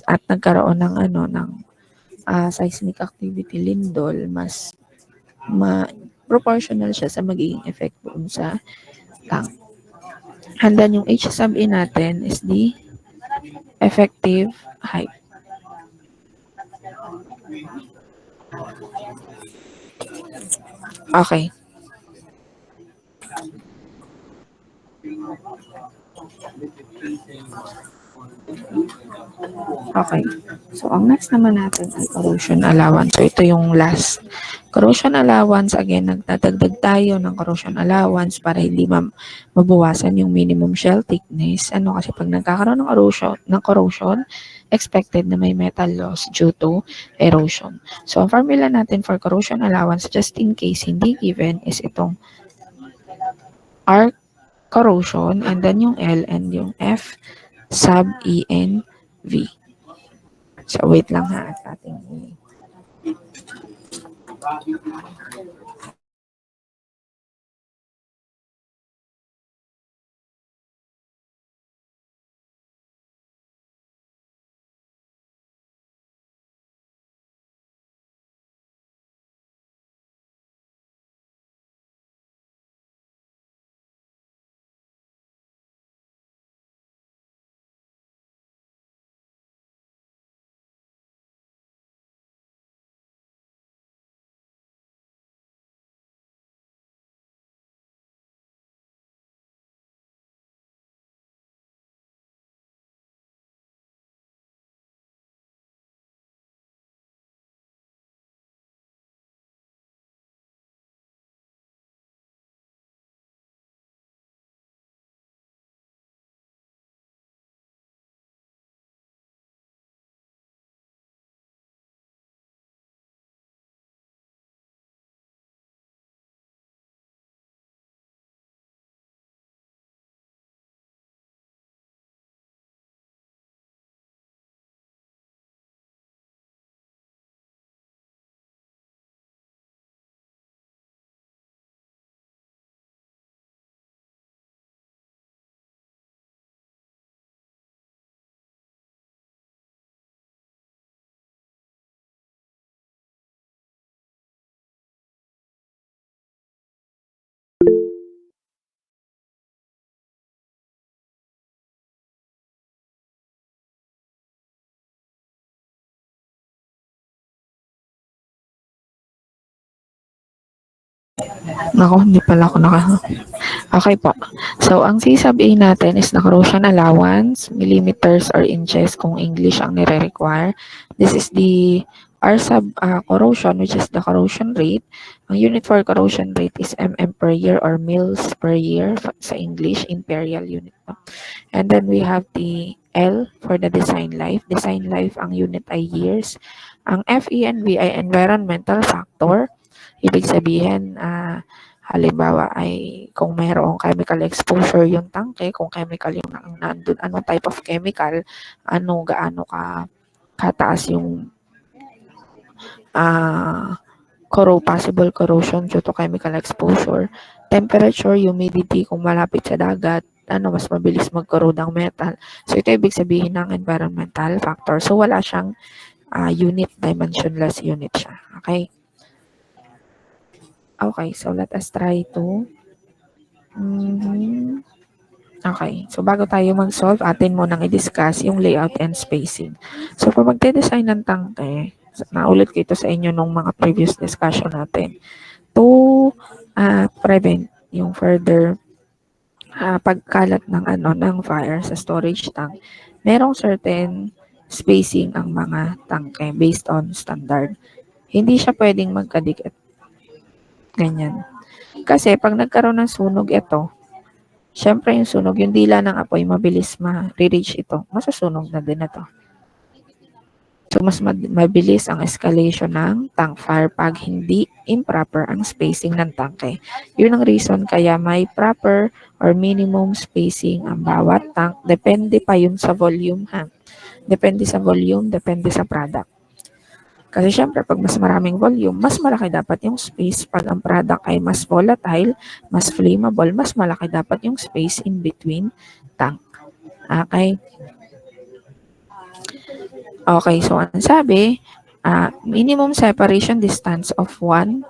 at nagkaroon ng seismic activity lindol, mas proportional siya sa magiging effect doon sa tank. And then yung H sub E natin is the effective height. Okay. Okay. So, ang next naman natin ay corrosion allowance. So, ito yung last. Corrosion allowance, again, nagdadagdag tayo ng corrosion allowance para hindi mabawasan yung minimum shell thickness. Kasi pag nagkakaroon ng corrosion, expected na may metal loss due to erosion. So, ang formula natin for corrosion allowance, just in case hindi given, is itong R corrosion, and then yung L and yung F sub ENV. So, wait lang ha at ating Nako, hindi pala ako Okay po. So, ang C sub A natin is the corrosion allowance, millimeters or inches kung English ang nire-require. This is the R sub corrosion, which is the corrosion rate. Ang unit for corrosion rate is mm per year or mils per year sa English, imperial unit. And then we have the L for the design life. Design life, ang unit ay years. Ang FENV ay environmental factor. Ibig sabihin, halimbawa ay kung mayroong chemical exposure yung tangke, kung chemical yung nandun, anong type of chemical, gaano kataas yung possible corrosion due to chemical exposure, temperature, humidity, kung malapit sa dagat, mas mabilis mag-corrode ang metal. So, ito ibig sabihin ng environmental factor. So, wala siyang unit, dimensionless unit siya. Okay? Okay, so let us try to Okay, so bago tayo mag-solve, atin munang i-discuss yung layout and spacing. So, pag magde-design ng tangke, naulit ko ito sa inyo nung mga previous discussion natin, to prevent yung further pagkalat ng fire sa storage tank, merong certain spacing ang mga tangke based on standard. Hindi siya pwedeng magkadikit. Ganyan. Kasi pag nagkaroon ng sunog ito, syempre yung sunog, yung dila ng apoy, mabilis ma-reach ito. Masusunog na din ito. So, mas mabilis ang escalation ng tank fire pag hindi improper ang spacing ng tangke. Yun ang reason kaya may proper or minimum spacing ang bawat tank. Depende pa yun sa volume, ha? Depende sa volume, depende sa product. Kasi syempre, pag mas maraming volume, mas malaki dapat yung space. Pag ang product ay mas volatile, mas flammable, mas malaki dapat yung space in between tank. Okay? Okay, so ang sabi, minimum separation distance of 1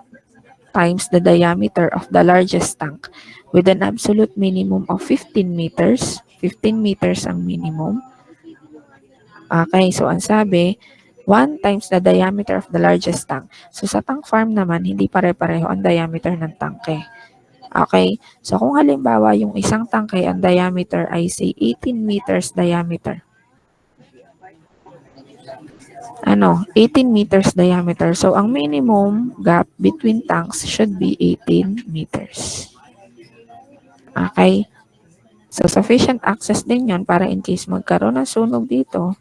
times the diameter of the largest tank with an absolute minimum of 15 meters. 15 meters ang minimum. Okay, so ang sabi, 1 times the diameter of the largest tank. So sa tank farm naman, hindi pare-pareho ang diameter ng tangke. Okay, so kung halimbawa yung isang tangke, ang diameter ay say 18 meters diameter. 18 meters diameter. So, ang minimum gap between tanks should be 18 meters. Okay? So, sufficient access din yon para in case magkaroon ng sunog dito.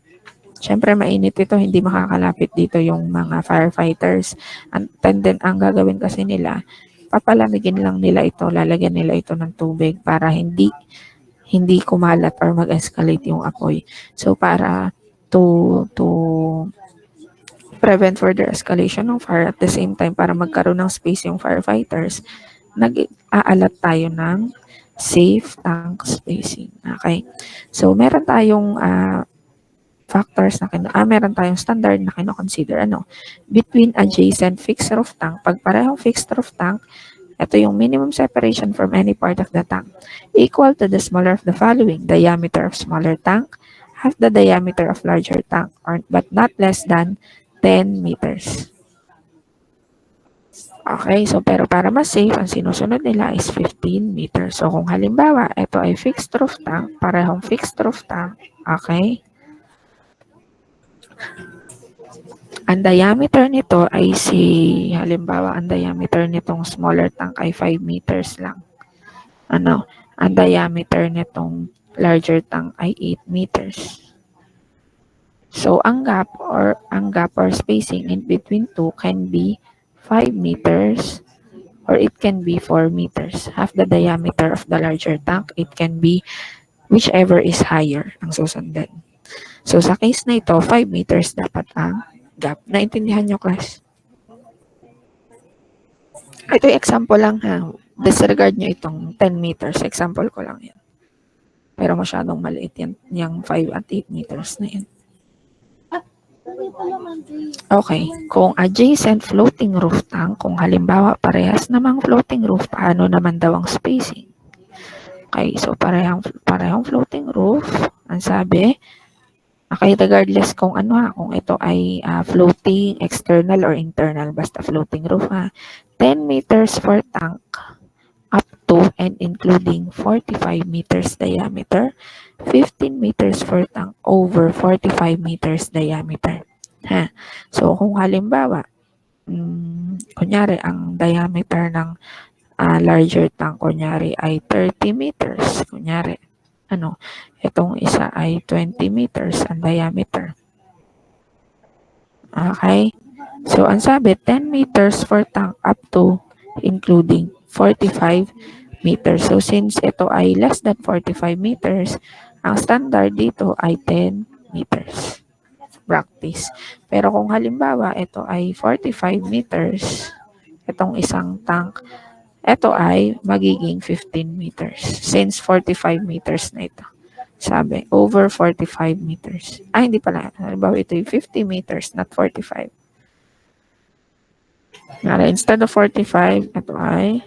Siyempre, mainit ito. Hindi makakalapit dito yung mga firefighters. Ang gagawin kasi nila, papalamigin lang nila ito. Lalagyan nila ito ng tubig para hindi kumalat or mag-escalate yung apoy. So, para to prevent further escalation ng fire at the same time para magkaroon ng space yung firefighters, nag-aalat tayo ng safe tank spacing. Okay? So, meron tayong factors na meron tayong standard na kino-consider. Between adjacent fixed roof tank, pag parehong fixed roof tank, ito yung minimum separation from any part of the tank. Equal to the smaller of the following: diameter of smaller tank, half the diameter of larger tank, but not less than 10 meters. Okay, so pero para mas safe, ang sinusunod nila is 15 meters. So kung halimbawa, ito ay fixed roof tank, parehong fixed roof tank, okay? Ang diameter nito ay halimbawa, ang diameter nitong smaller tank ay 5 meters lang. Ang diameter nitong larger tank ay 8 meters. So, ang gap or spacing in between two can be 5 meters or it can be 4 meters. Half the diameter of the larger tank, it can be whichever is higher ang susundan. So, sa case na ito, 5 meters dapat ang gap. Naintindihan nyo, class? Ito yung example lang, ha. Disregard nyo itong 10 meters. Example ko lang yan. Pero masyadong maliit yan. Yung 5 at 8 meters na yan. Okay, kung adjacent floating roof tank, kung halimbawa parehas namang floating roof, paano naman daw ang spacing? Okay, so parehong floating roof, ang sabi, okay, regardless kung kung ito ay floating, external or internal, basta floating roof, 10 meters for tank up to and including 45 meters diameter, 15 meters for tank over 45 meters diameter. So, kung halimbawa, kunyari, ang diameter ng larger tank, kunyari, ay 30 meters. Kunyari, itong isa ay 20 meters ang diameter. Okay? So, ang sabi, 10 meters for tank up to including 45 meters. So, since ito ay less than 45 meters, ang standard dito ay 10 meters. Practice. Pero kung halimbawa, ito ay 45 meters, itong isang tank, ito ay magiging 15 meters. Since 45 meters na ito. Sabi, over 45 meters. Hindi pala. Halimbawa, ito ay 50 meters, not 45. Instead of 45, ito ay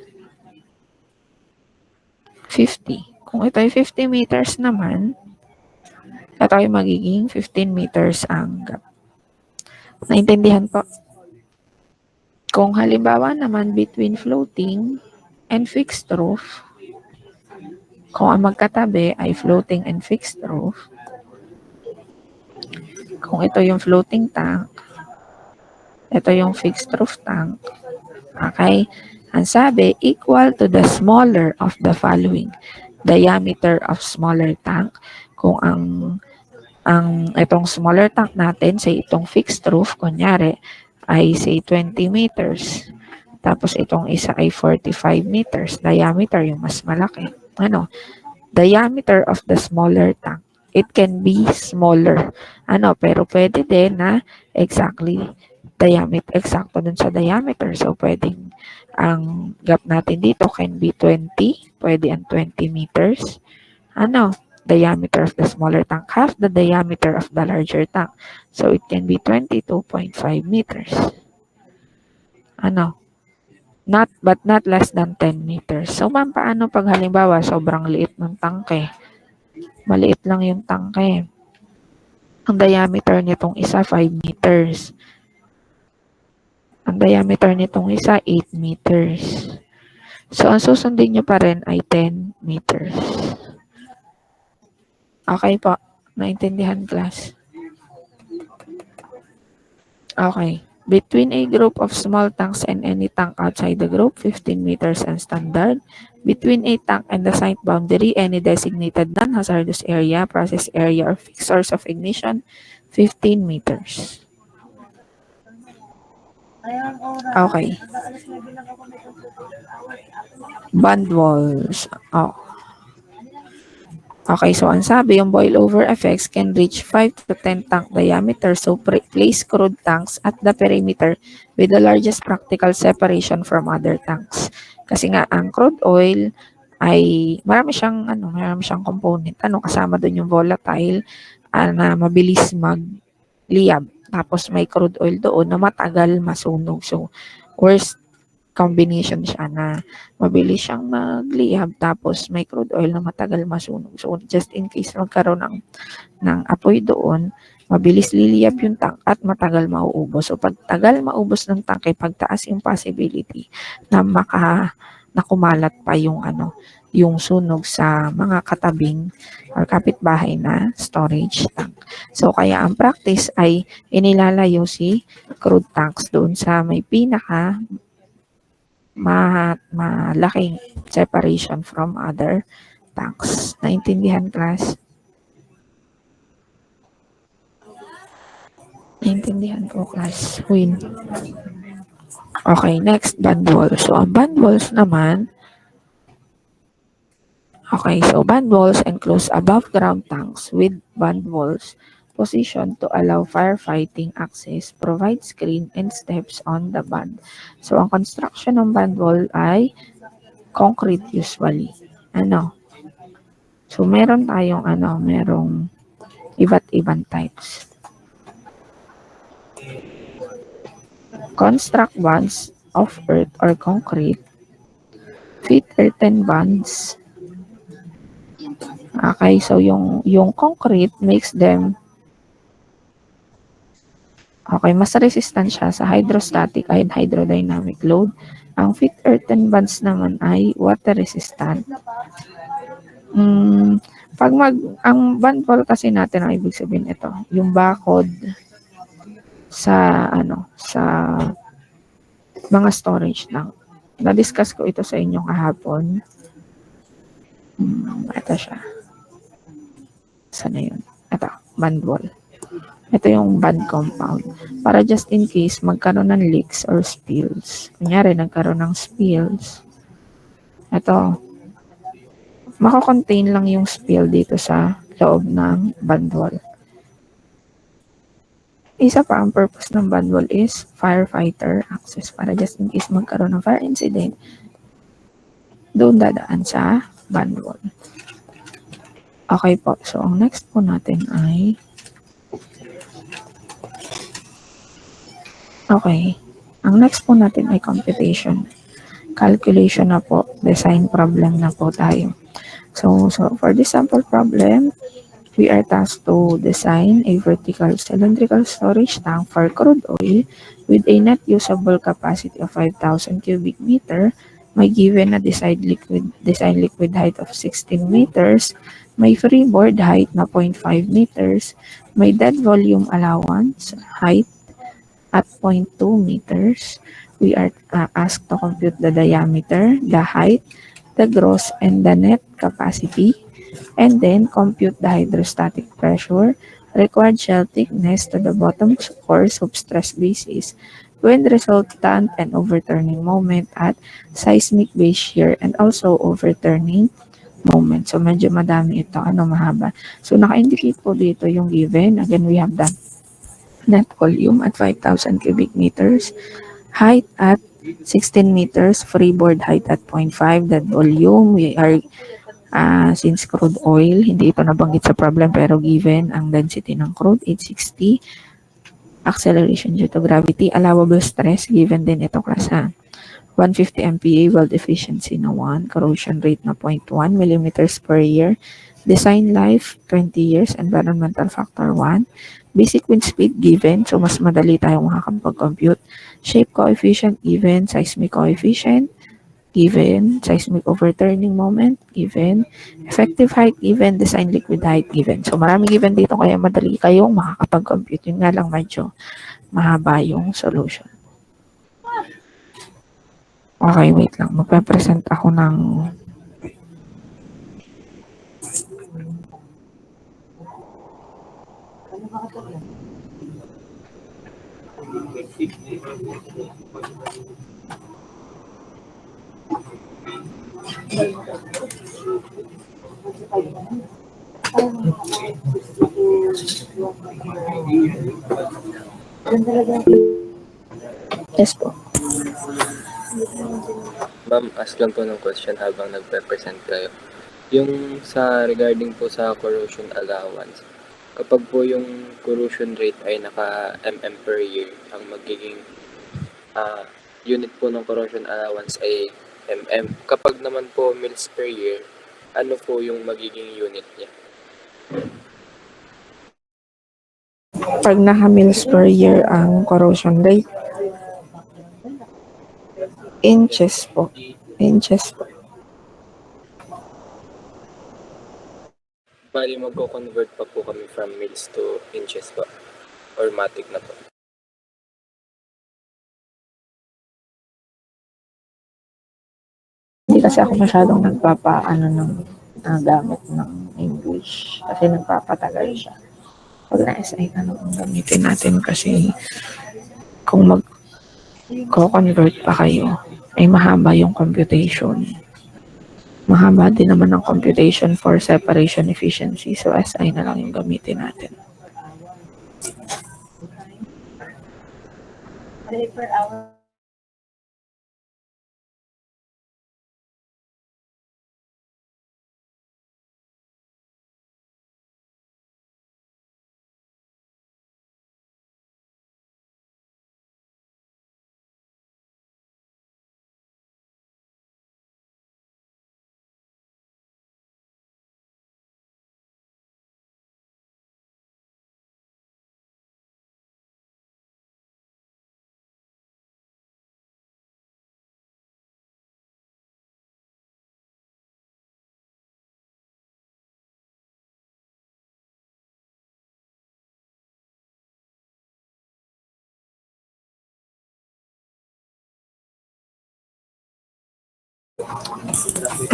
50. Kung ito ay 50 meters naman, ito ay magiging 15 meters ang gap. Naintindihan po? Kung halimbawa naman between floating and fixed roof, kung ang magkatabi ay floating and fixed roof, kung ito yung floating tank, ito yung fixed roof tank. Okay? Ang sabi, equal to the smaller of the following. Diameter of smaller tank. Kung ang itong smaller tank natin, say itong fixed roof, kunyari, ay say 20 meters. Tapos itong isa ay 45 meters. Diameter, yung mas malaki. Ano? Diameter of the smaller tank. It can be smaller. Ano? Pero pwede din na exactly diameter, eksakto dun sa diameter. So, pwedeng ang gap natin dito can be 20. Pwede ang 20 meters. Ano? Diameter of the smaller tank, half the diameter of the larger tank. So, it can be 22.5 meters. Ano? But not less than 10 meters. So, ma'am, paano pag halimbawa sobrang liit ng tangke? Maliit lang yung tangke. Ang diameter nitong isa, 5 meters. Ang diameter nitong isa, 8 meters. So, ang susundin nyo pa rin ay 10 meters. Okay po. Naintindihan, class? Okay. Between a group of small tanks and any tank outside the group, 15 meters ang standard. Between a tank and the site boundary, any designated non-hazardous area, process area, or fixed source of ignition, 15 meters. Okay. Band walls. Oh. Okay, so ang sabi, yung boil-over effects can reach 5 to 10 tank diameter. So, place crude tanks at the perimeter with the largest practical separation from other tanks. Kasi nga, ang crude oil ay marami siyang component. Kasama doon yung volatile na mabilis magliyab. Tapos may crude oil doon na matagal masunog. So, worst combination siya na mabilis siyang magliyab tapos may crude oil na matagal masunog. So, just in case magkaroon ng apoy doon, mabilis liliyab yung tank at matagal mauubos. So, pag tagal maubos ng tank, pagtaas yung possibility na kumalat pa yung sunog sa mga katabing or kapitbahay na storage tank. So, kaya ang practice ay inilalayo si crude tanks doon sa may pinaka malaking separation from other tanks. Naintindihan, class? Naintindihan po, class. Win. Okay, next, band walls. So, ang band walls naman, okay, so band walls enclose above ground tanks with band walls positioned to allow firefighting access, provide screen and steps on the band. So, ang construction ng band wall ay concrete usually. So, meron tayong merong iba't ibang types. Construct bands of earth or concrete, fit earthen bands. Okay, so yung concrete makes them mas resistant siya sa hydrostatic and hydrodynamic load. Ang fit earthen bands naman ay water resistant. Ang band wall kasi natin, ang ibig sabihin ito, yung bakod sa mga storage lang. Na-discuss ko ito sa inyo kahapon. Ito siya. Sana yun? Ito, band wall. Ito yung band compound. Para just in case magkaroon ng leaks or spills. Kunyari, nagkaroon ng spills. Ito, makakontain lang yung spill dito sa loob ng band wall. Isa pa, ang purpose ng band wall is firefighter access. Para just in case magkaroon ng fire incident, doon dadaan sa band wall. Okay po. So, ang next po natin ay ang next po natin ay computation. Calculation na po. Design problem na po tayo. So for this sample problem, we are tasked to design a vertical cylindrical storage tank for crude oil with a net usable capacity of 5,000 cubic meter may given na design liquid height of 16 meters, may freeboard height na 0.5 meters, may dead volume allowance height at 0.2 meters. We are asked to compute the diameter, the height, the gross and the net capacity, and then compute the hydrostatic pressure, required shell thickness to the bottom course of stress basis, wind resultant and overturning moment at seismic base shear, and also overturning moment. So, medyo madami ito, mahaba. So, naka-indicate po dito yung given. Again, we have the net volume at 5,000 cubic meters, height at 16 meters, freeboard height at 0.5, that volume, we are since crude oil, hindi ito nabanggit sa problem pero given ang density ng crude, 860, acceleration due to gravity, allowable stress, given din ito class ha. 150 MPa, weld efficiency na 1, corrosion rate na 0.1 millimeters per year, design life 20 years, environmental factor 1, basic wind speed given, so mas madali tayong makakapag-compute, shape coefficient given, seismic coefficient, given, seismic overturning moment, given, effective height, given, design liquid height, given. So, marami given dito kaya madali kayong makakapag-compute. Yun nga lang medyo mahaba yung solution. Okay, wait lang. Magpe-present ako ng yes po. Ma'am, ask lang po ng question habang nagpe-present kayo. Yung sa regarding po sa corrosion allowance, kapag po yung corrosion rate ay naka mm per year, ang magiging unit po ng corrosion allowance ay mm. Kapag naman po mils per year, ano po yung magiging unit niya? Pag naka-mils per year ang corrosion rate, inches po. Inches po. Bali, magko-convert pa po kami from mils to inches pa. Or matic na po. Hindi kasi ako masyadong gamit ng English kasi nagpapatagal siya. Pag na-SI, ang gamitin natin kasi kung mag-convert pa kayo, ay mahaba yung computation. Mahaba din naman ang computation for separation efficiency. So, SI na lang yung gamitin natin. Per hour.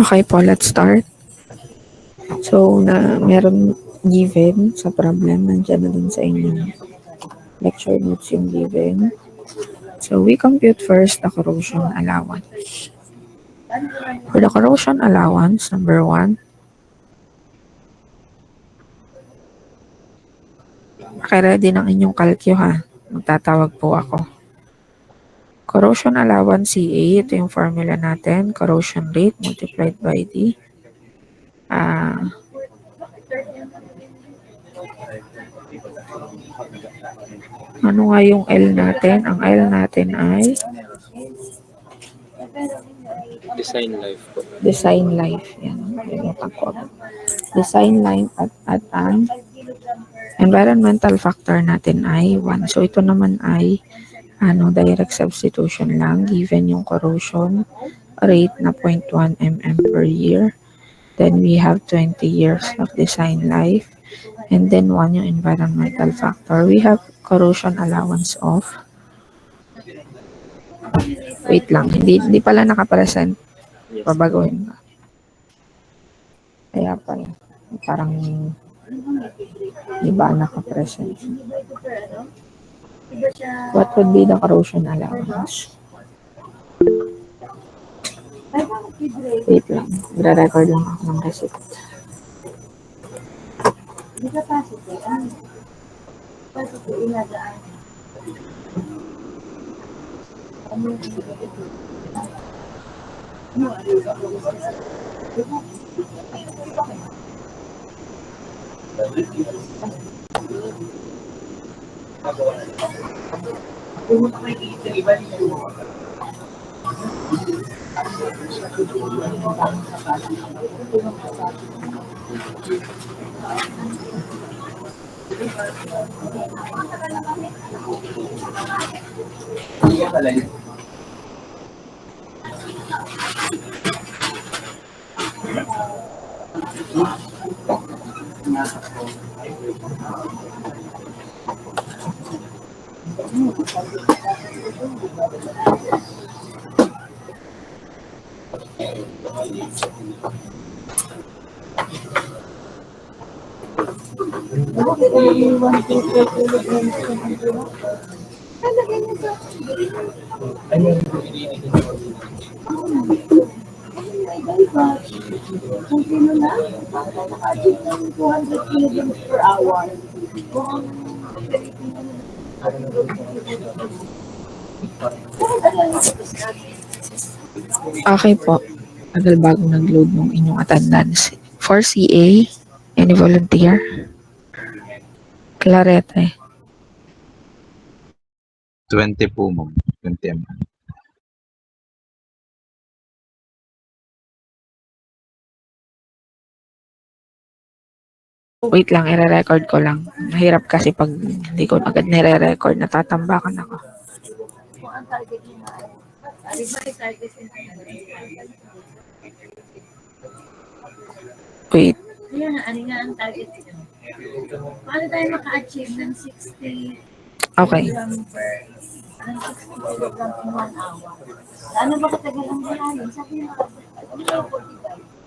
Okay po, let's start. So, meron given sa problem, nandiyan na din sa inyong lecture notes yung given. So, we compute first the corrosion allowance. For the corrosion allowance, number 1, ready ng inyong calcio ha. Magtatawag po ako. Corrosion allowance CA, ito yung formula natin. Corrosion rate multiplied by the ano nga yung L natin? Ang L natin ay Design life po. design life. Yan. Design life at ang environmental factor natin ay 1. So, ito naman ay direct substitution lang given yung corrosion rate na 0.1 mm per year. Then we have 20 years of design life. And then 1 yung environmental factor. We have corrosion allowance of, wait lang, hindi pala nakapresent. Yes. Babaguhin ko. Kaya pala, parang iba nakapresent. What would be the corrosion allowance? Wait lang, re-record lang ako ng receipt. Di capacity, capacity inagaan. Kung sino na, naka-achieve ng 200 kilograms per hour. Kung Okay po. Tagal bago nag-load ng inyong attendance. For CA, any volunteer? Clarete. 20 po, ma'am. 20 ma'am. Wait lang, i-record ko lang. Mahirap kasi pag hindi ko agad nire-record, natatambakan ako. kung ang target mo na ay, di ba yung target mo Wait, Kaya nga, ano nga ang target mo? Paano tayo maka-achieve ng 60 okay. kilogram per, ng 60 kilogram in 1 hour? Ano ba katagal ang biyahe? Sabi mo, ano yung 45?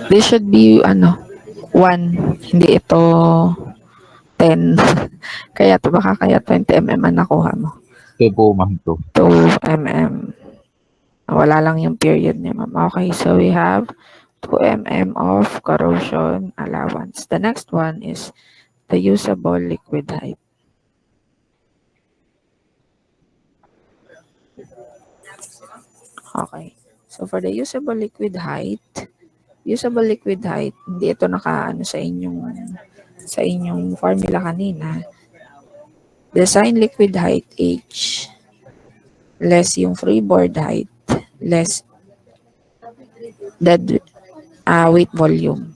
This should be, 1. Hindi ito 10. Kaya to baka kaya 20 mm ang nakuha mo. 2 po, ma'am. 2. 2 mm. Wala lang yung period niya, ma'am. Okay, so we have 2 mm of corrosion allowance. The next one is the usable liquid height. Okay. So for the usable liquid height, hindi ito nakaano sa inyong formula kanina. Design liquid height H less yung freeboard height less dead weight volume.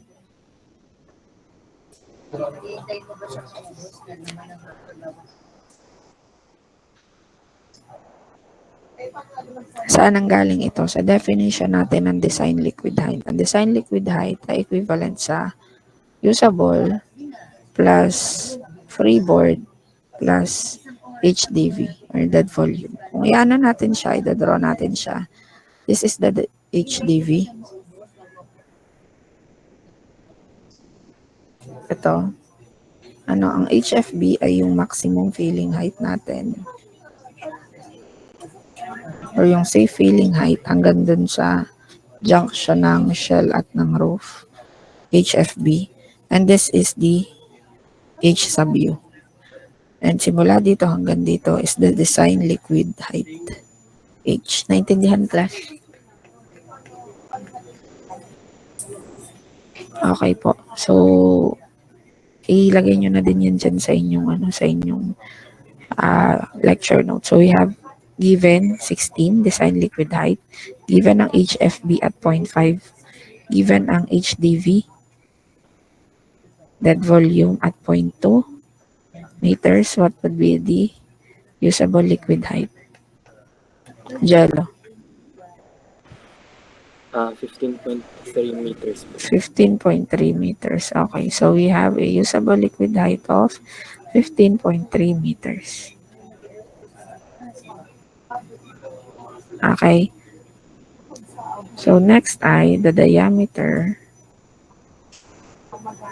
Saan ang galing ito? Sa definition natin ng design liquid height. Ang design liquid height ay equivalent sa usable plus freeboard plus HDV or dead volume. Kung iano natin siya, i-draw natin siya. This is the HDV. Ito. Ang HFB ay yung maximum filling height natin. Or yung safe filling height hanggang dun sa junction ng shell at ng roof. HFB. And this is the H sub U. And simula dito hanggang dito is the design liquid height. H. Naintindihan, class? Okay po. So, ilagay nyo na din yan dyan sa inyong, sa inyong lecture note. So, we have given 16, design liquid height. Given ang HFB at 0.5. Given ang HDV, dead volume at 0.2 meters. What would be the usable liquid height? Jello. 15.3 meters po. 15.3 meters. Okay, so we have a usable liquid height of 15.3 meters. Okay. So next ay the diameter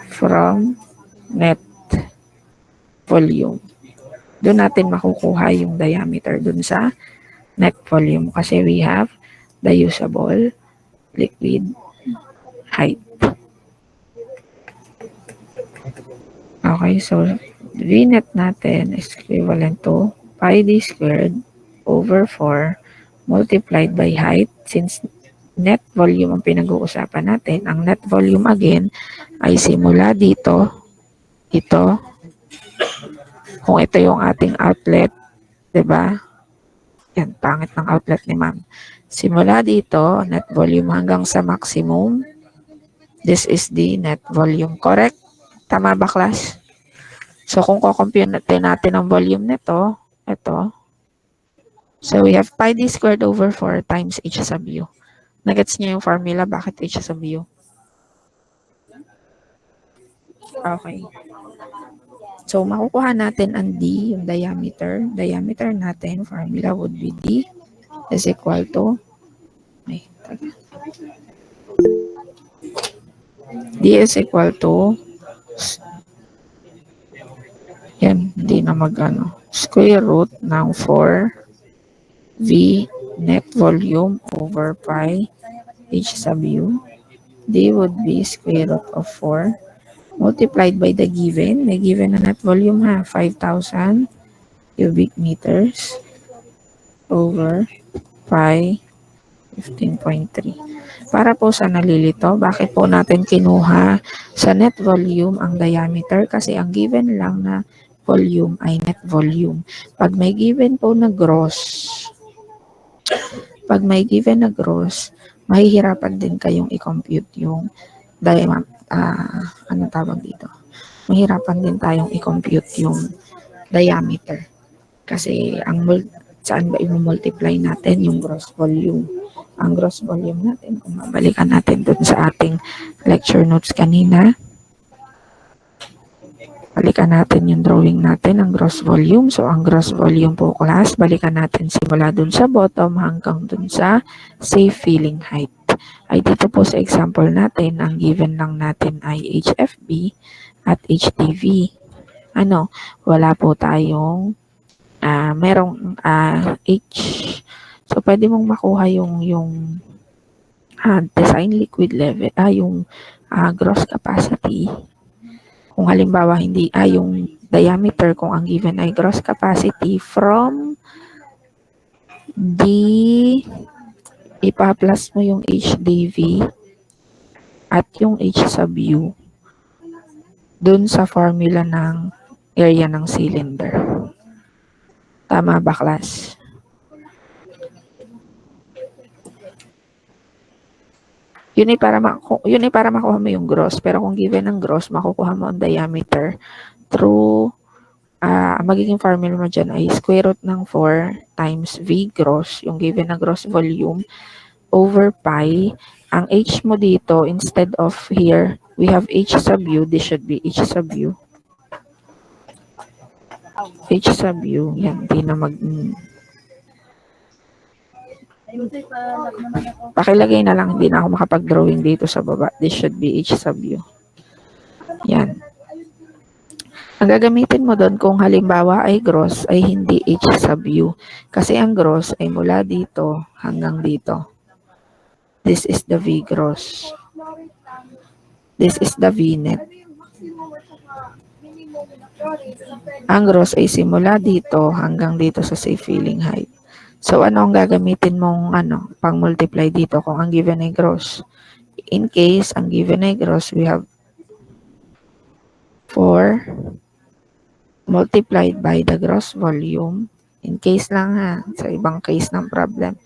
from net volume. Doon natin makukuha yung diameter dun sa net volume kasi we have the usable liquid height. Okay, so V net natin is equivalent to pi d squared over 4 multiplied by height. Since net volume ang pinag-uusapan natin, ang net volume again ay simula dito, ito, kung ito yung ating outlet, 'di ba? Yan, pangit ng outlet ni ma'am. Simula dito, net volume hanggang sa maximum. This is the net volume. Correct? Tama ba, class? So, kung kukompute natin ang volume nito, ito. So, we have pi d squared over 4 times h sub u. Nagets niyo yung formula, bakit h sub u? Okay. So, makukuha natin ang D, yung diameter. Diameter natin, formula would be D is equal to, D is equal to, yan, hindi na square root ng 4 V net volume over pi h sub u. D would be square root of 4 multiplied by the given. May given na net volume 5,000 cubic meters over pi 15.3. Para po sa nalilito, bakit po natin kinuha sa net volume ang diameter? Kasi ang given lang na volume ay net volume. Pag may given po na gross, mahihirapan din kayong i-compute yung ano tawag dito? Mahirapan din tayong i-compute yung diameter. Kasi saan ba i-multiply natin yung gross volume? Ang gross volume natin, kung mabalikan natin dun sa ating lecture notes kanina, balikan natin yung drawing natin, ang gross volume. So, ang gross volume po, class, balikan natin simula dun sa bottom hanggang dun sa safe filling height. Ay dito po sa example natin, ang given lang natin ay HFB at HDV. Wala po tayong merong H. So, pwede mong makuha yung design liquid level, yung gross capacity. Kung halimbawa yung diameter, kung ang given ay gross capacity from ipa-plus mo yung HDV at yung H sub u dun sa formula ng area ng cylinder. Tama ba, class? Yun ay para makuha mo yung gross. Pero kung given ang gross, makukuha mo ang diameter through magiging formula mo dyan ay square root ng 4 times V gross, yung given na gross volume, over pi. Ang H mo dito, instead of here, we have H sub u, this should be H sub u. H sub u, yan, hindi na pakilagay na lang, hindi na ako makapag-drawing dito sa baba. This should be H sub u. Yan. Ang gagamitin mo doon kung halimbawa ay gross ay hindi H sub u. Kasi ang gross ay mula dito hanggang dito. This is the V gross. This is the V net. Ang gross ay simula dito hanggang dito sa safe filling height. So, ano ang gagamitin mong pang-multiply dito kung ang given ay gross? In case, ang given ay gross, we have 4 multiplied by the gross volume. In case lang ha, sa ibang case ng problem,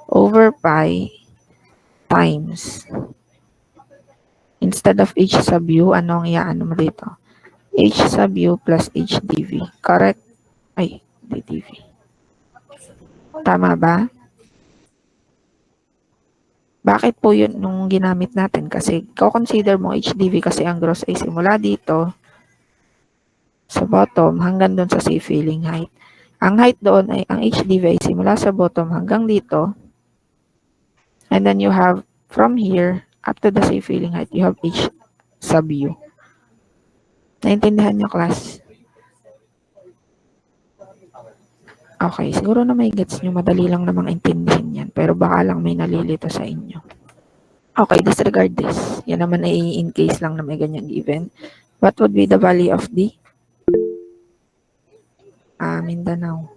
over pi times. Instead of h sub u, ano ang iaano mo dito? H sub u plus h dv. Correct? Ay, dv. Tama ba? Bakit po yun nung ginamit natin? Kasi consider mo HDV kasi ang gross ay simula dito sa bottom hanggang doon sa safe filling height. Ang height doon ay, ang HDV ay simula sa bottom hanggang dito. And then you have from here up to the safe filling height, you have H sub U. Naintindihan niyo, class? Okay, siguro na may gets nyo. Madali lang namang intindihin yan. Pero baka lang may nalilito sa inyo. Okay, disregard this. Yan naman ay in case lang na may ganyan given. What would be the value of D? Mindanao.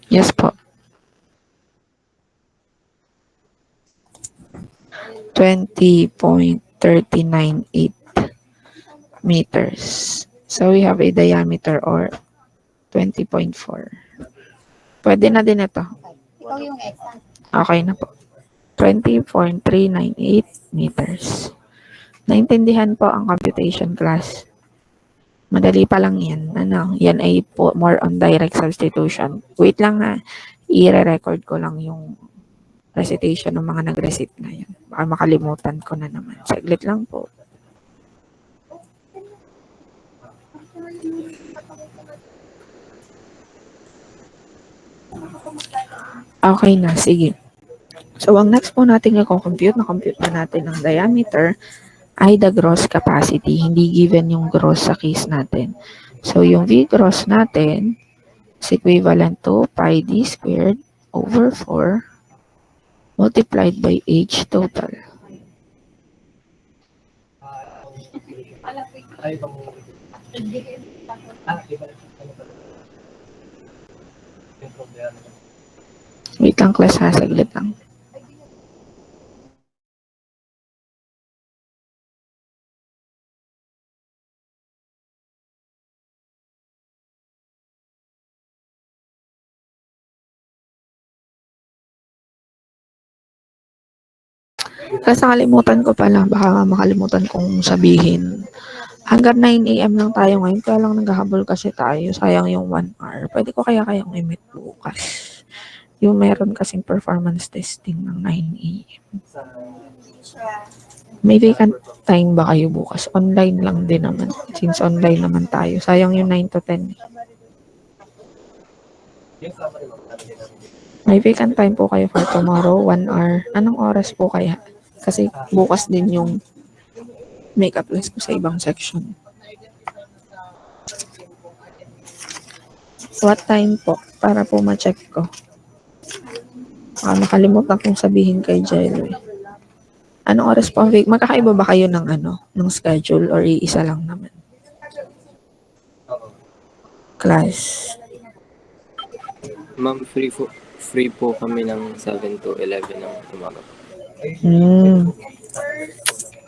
Yes po. 20.398 meters. So we have a diameter or 20.4. Pwede na din ito. Ikaw yung ex. Okay na po. 20.398 meters. Naintindihan po ang computation class. Madali pa lang yan. Yan ay po more on direct substitution. Wait lang ha. I-record ko lang yung recitation ng mga nag-recite na yan. Baka makalimutan ko na naman. Saglit lang po. Okay na, sige. So, ang next po natin i-compute, na-compute na natin ang diameter ay the gross capacity. Hindi given yung gross sa case natin. So, yung V gross natin is equivalent to pi d squared over 4 multiplied by H total. Wait lang class ha, saglit lang. Kasi nakalimutan ko pala, baka makalimutan kong sabihin. Hanggang 9 AM lang tayo ngayon, kaya lang naghahabol kasi tayo. Sayang yung 1 hour. Pwede ko kayang i-meet bukas. Yung meron kasing performance testing ng 9 AM. May vacant time ba kayo bukas? Online lang din naman. Since online naman tayo. Sayang yung 9 to 10. May vacant time po kayo for tomorrow, 1 hour. Anong oras po kaya? Kasi bukas din yung makeup class ko sa ibang section. What time po? Para po ma-check ko. Nakalimutan kong sabihin kay Jelly. Anong oras po ang week? Magkakaiba ba kayo ng ng schedule or iisa lang naman? Class. Ma'am, free po kami ng 7 to 11 ng umaga.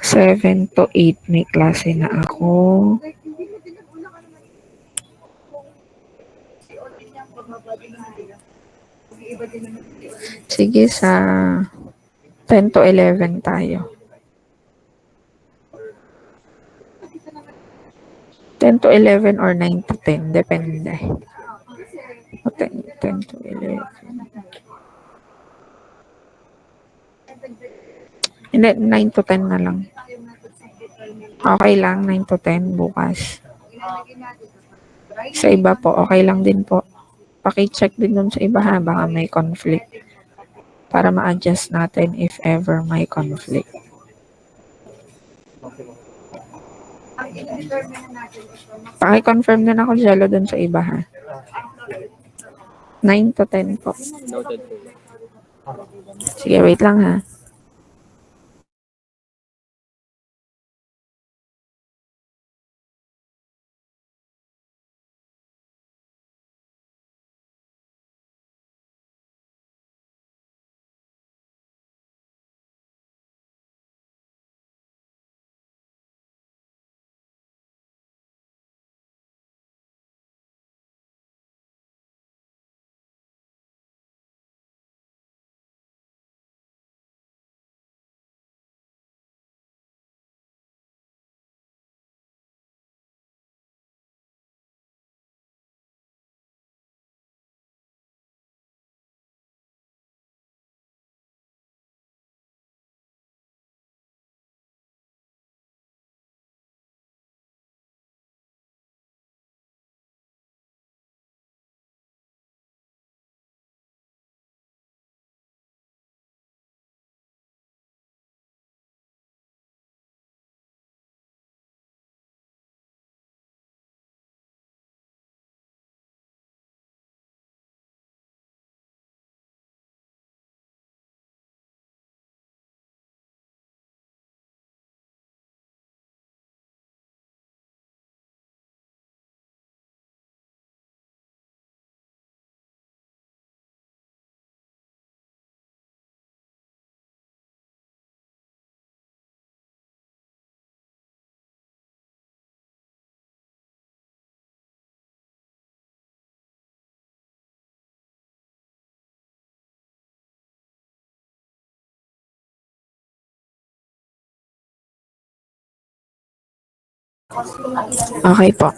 7 to 8 may klase na ako. Sige, sa 10 to 11 tayo. 10 to 11 or 9 to 10, depende. O 10 to 11. Hindi, 9 to 10 na lang. Okay lang, 9 to 10 bukas. Sa iba po, okay lang din po. Paki-check din dun sa iba ha, baka may conflict. Para ma-adjust natin if ever may conflict. Paki-confirm din ako, Jello, dun sa iba ha. 9 to 10 po. Noted po. Sige, wait lang ha. Okay po.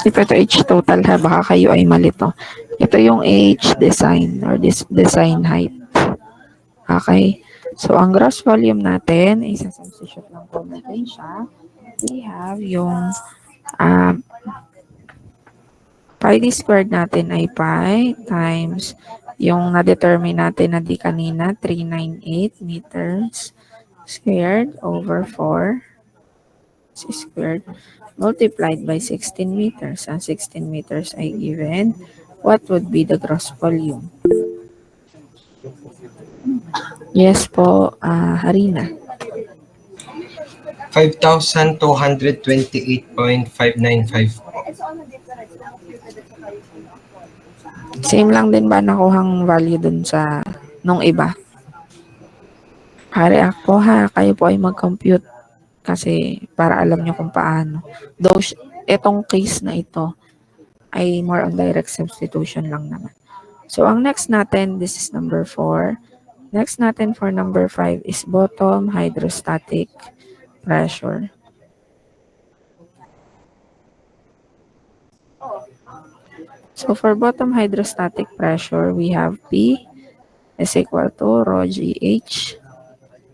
Ito H total ha, baka kayo ay malito. Ito yung H design or this design height. Okay. So, ang gross volume natin, isa-substitute lang po natin siya. We have yung pi d squared natin ay pi times yung na-determine natin na di kanina, 398 meters squared over 4 squared multiplied by 16 meters. Ang 16 meters ay given. What would be the gross volume? Yes po, Harina. 5,228.595 po. Same lang din ba nakuhang value dun sa nung iba? Pare ako ha, kayo po ay mag-compute kasi para alam nyo kung paano. Though, itong case na ito ay more on direct substitution lang naman. So, ang next natin, this is number 4. Next natin for number 5 is bottom hydrostatic pressure. So, for bottom hydrostatic pressure, we have P is equal to rho GH.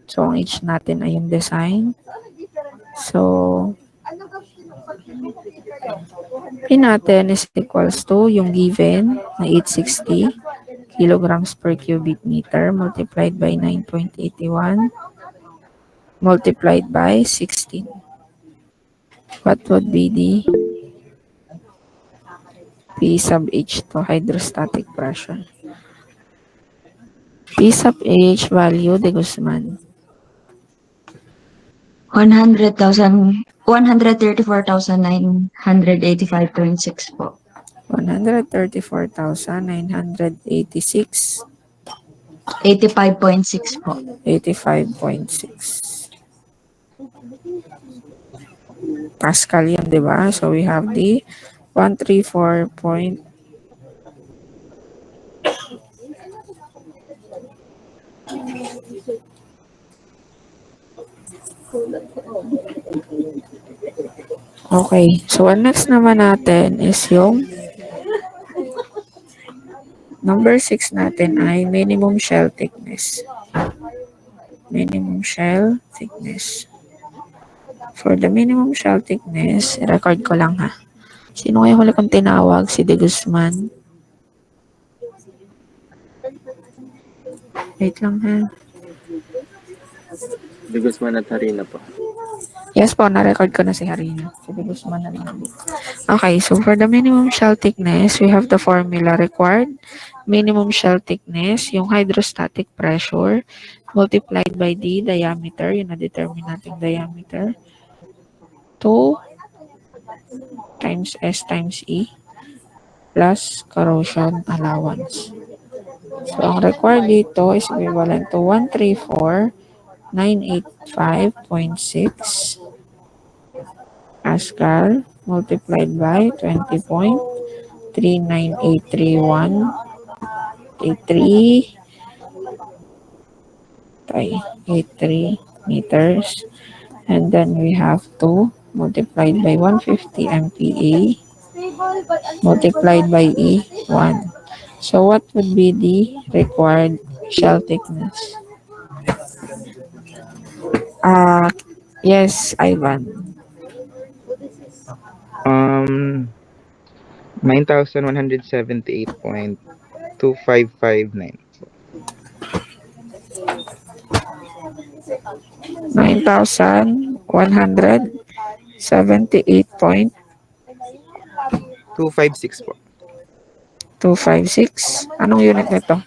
So, ang H natin ay yung design. So, P natin is equals to yung given na 860 kilograms per cubic meter multiplied by 9.81 multiplied by 16. What would be the P sub H to hydrostatic pressure? P sub H value de Guzman. 134,985.6 po. 134,986. 85.6 po. 85.6. Pascal yan, di ba? So, we have the 134. Okay. So, ang next naman natin is yung number 6 natin ay minimum shell thickness. Minimum shell thickness. For the minimum shell thickness, record ko lang ha. Sino kaya huli kong tinawag? Si De Guzman. Wait lang ha. De Guzman at Harina po. Yes po, na-record ko na si Harina. Si De Guzman na lang. Okay, so for the minimum shell thickness, we have the formula required. Minimum shell thickness, yung hydrostatic pressure, multiplied by the diameter, yung na-determine nating diameter, 2 times S times E, plus corrosion allowance. So, ang required dito is equivalent to 134,985.6 Pascal multiplied by 20.3983183 meters, and then we have to multiplied by 150 MPa multiplied by E1. So what would be the required shell thickness? Yes, Ivan. 9,178.2559. 9,178.256. 256 po. Anong unit nito?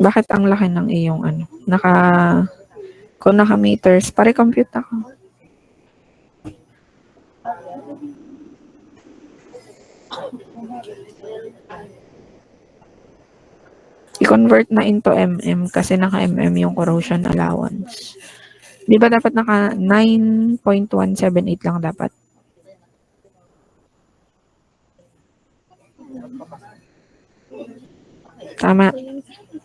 Bakit ang laki ng iyong ano? Kung naka-meters, pare-compute ako. I-convert na into mm kasi naka-mm yung corrosion allowance. Di ba dapat naka 9.178 lang dapat? Tama.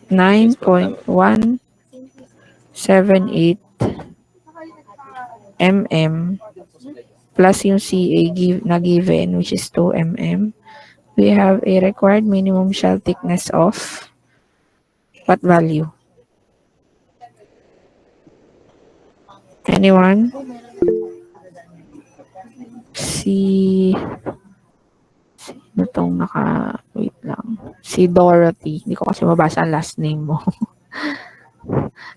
9.178 mm plus yung CA na given, which is 2 mm. We have a required minimum shell thickness of what value? Anyone? Sino tong wait lang. Si Dorothy. Hindi ko kasi mabasa ang last name mo.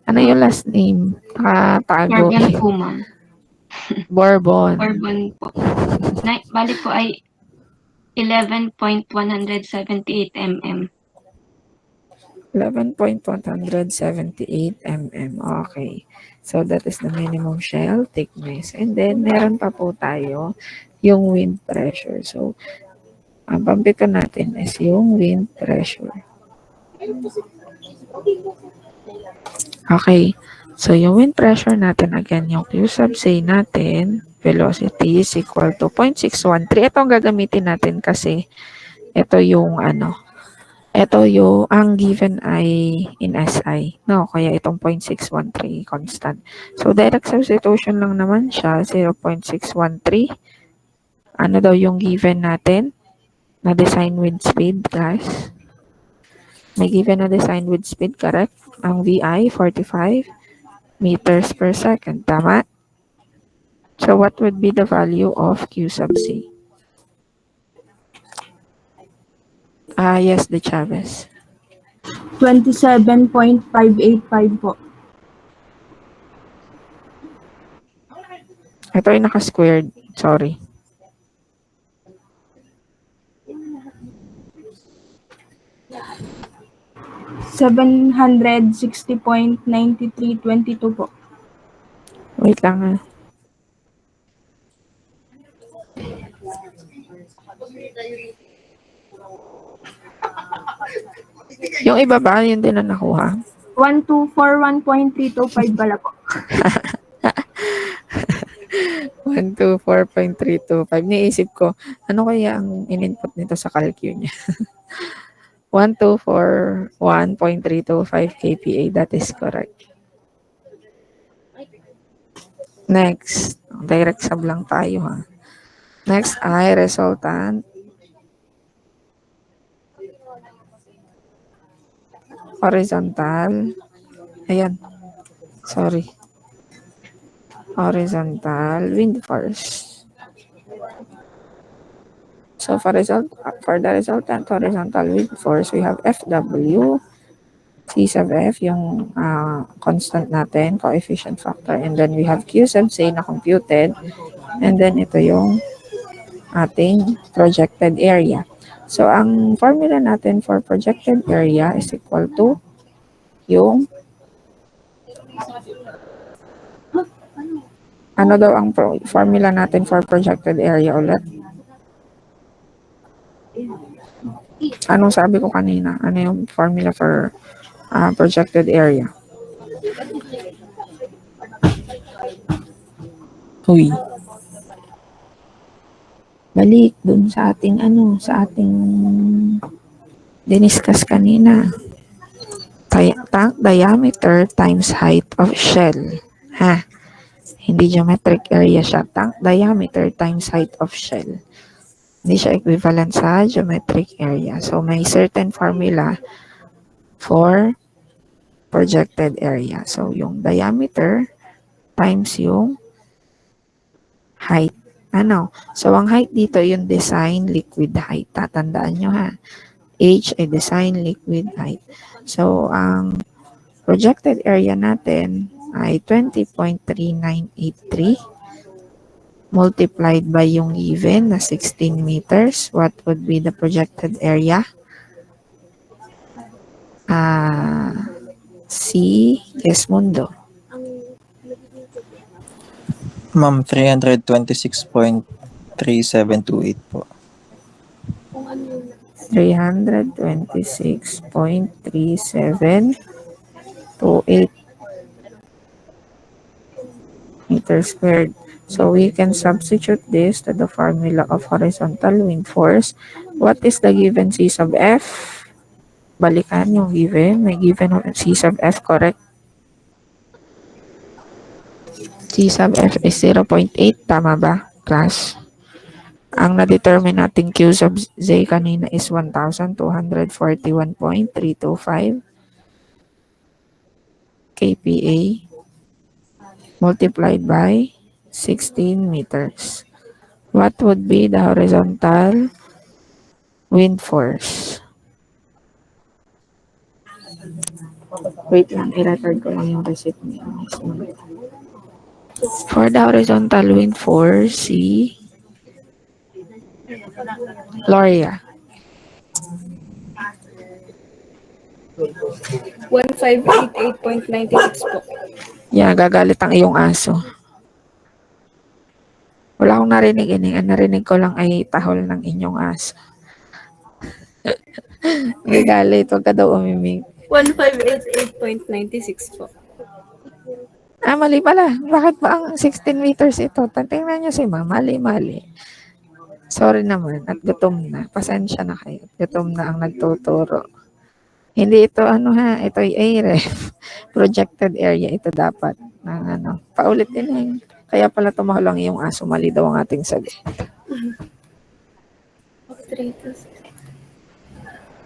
Ano yung last name? Nakatago. Bourbon po, ma'am. Bourbon. Bourbon po. Bali po ay 11.178 mm. 11.178 mm. Okay. So, that is the minimum shell thickness. And then, meron pa po tayo yung wind pressure. So, ang pampito natin is yung wind pressure. Okay. So, yung wind pressure natin, again, yung Q sub C natin, velocity is equal to 0.613. Ito ang gagamitin natin kasi ito yung ang given ay in SI. No, kaya itong 0.613 constant. So, direct substitution lang naman siya, 0.613. Ano daw yung given natin? Na design wind speed, guys? May given na design wind speed, correct? Ang VI, 45 meters per second. Tama? So, what would be the value of Q sub C? Yes, the Chavez. 27.585 po. Ito ay naka-squared. Sorry. $760.9322 po. Wait lang ha. Yung iba ba, yun din na nakuha? 1241.325 pala po. 124.325. Niisip ko, ano kaya ang in-input nito sa calcul niya? 1241.325 kPa. That is correct. Next. Direct sub lang tayo ha. Next ay resultant. Horizontal. Ayan. Sorry. Horizontal wind force. So for the resultant horizontal wind force, we have FW, C sub F, yung constant natin, coefficient factor, and then we have Q sub C na computed, and then ito yung ating projected area. So ang formula natin for projected area is equal to yung ano daw ang formula natin for projected area ulit? Anong sabi ko kanina? Ano yung formula for projected area? Uy. Balik dun sa ating diniscuss kanina. Tank diameter times height of shell. Ha? Hindi geometric area siya. Tank diameter times height of shell. Hindi siya equivalent sa geometric area. So, may certain formula for projected area. So, yung diameter times yung height. Ano? So, ang height dito yung design liquid height. Tatandaan nyo ha. H ay design liquid height. So, ang projected area natin ay 20.3983 multiplied by yung given na 16 meters. What would be the projected area? C. Desmundo. Ma'am, 326.3728 po. 326.3728 meters squared. So we can substitute this to the formula of horizontal wind force. What is the given C sub F? balikan yung given. May given C sub F, correct? C sub F is 0.8. Tama ba, class? Ang na-determine natin Q sub Z kanina is 1,241.325 kPa multiplied by 16 meters. What would be the horizontal wind force? Wait lang, i-record ko lang yung receipt niya. For the horizontal wind force, C, Gloria. 1588.96 po. Yeah, gagalit ang iyong aso. Wala akong narinig ini. Ang narinig ko lang ay tahol ng inyong aso. Gagalit, huwag ka daw umimik. 1588.96 po. Ah, mali pala. Bakit ba ang 16 meters ito? Tingnan niyo si Ma. Mali. Sorry naman. At gutom na. Pasensya na kayo. Gutom na ang nagtuturo. Hindi ito ito ay AREF. Projected area ito dapat. Paulit din Kaya pala tumahol lang yung aso. Mali daw ang ating sagot.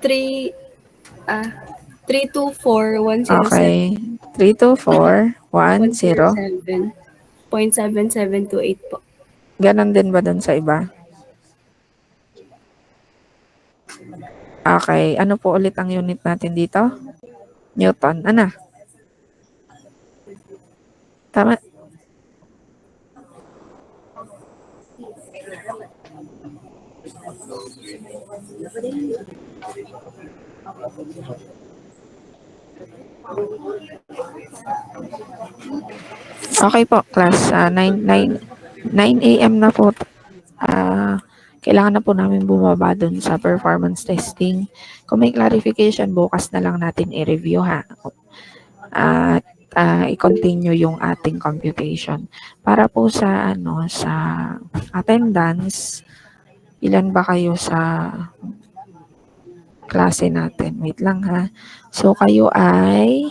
324.107. Okay. 32410. 0.7728 po. Ganon din ba dun sa iba? Okay. Ano po ulit ang unit natin dito? Newton. Ano? Tama? Okay po, class. 9 a.m. na po. Kailangan na po namin bumaba dun sa performance testing. Kung may clarification, bukas na lang natin i-review ha. At i-continue yung ating computation. Para po sa sa attendance, ilan ba kayo sa klase natin? Wait lang ha. So kayo ay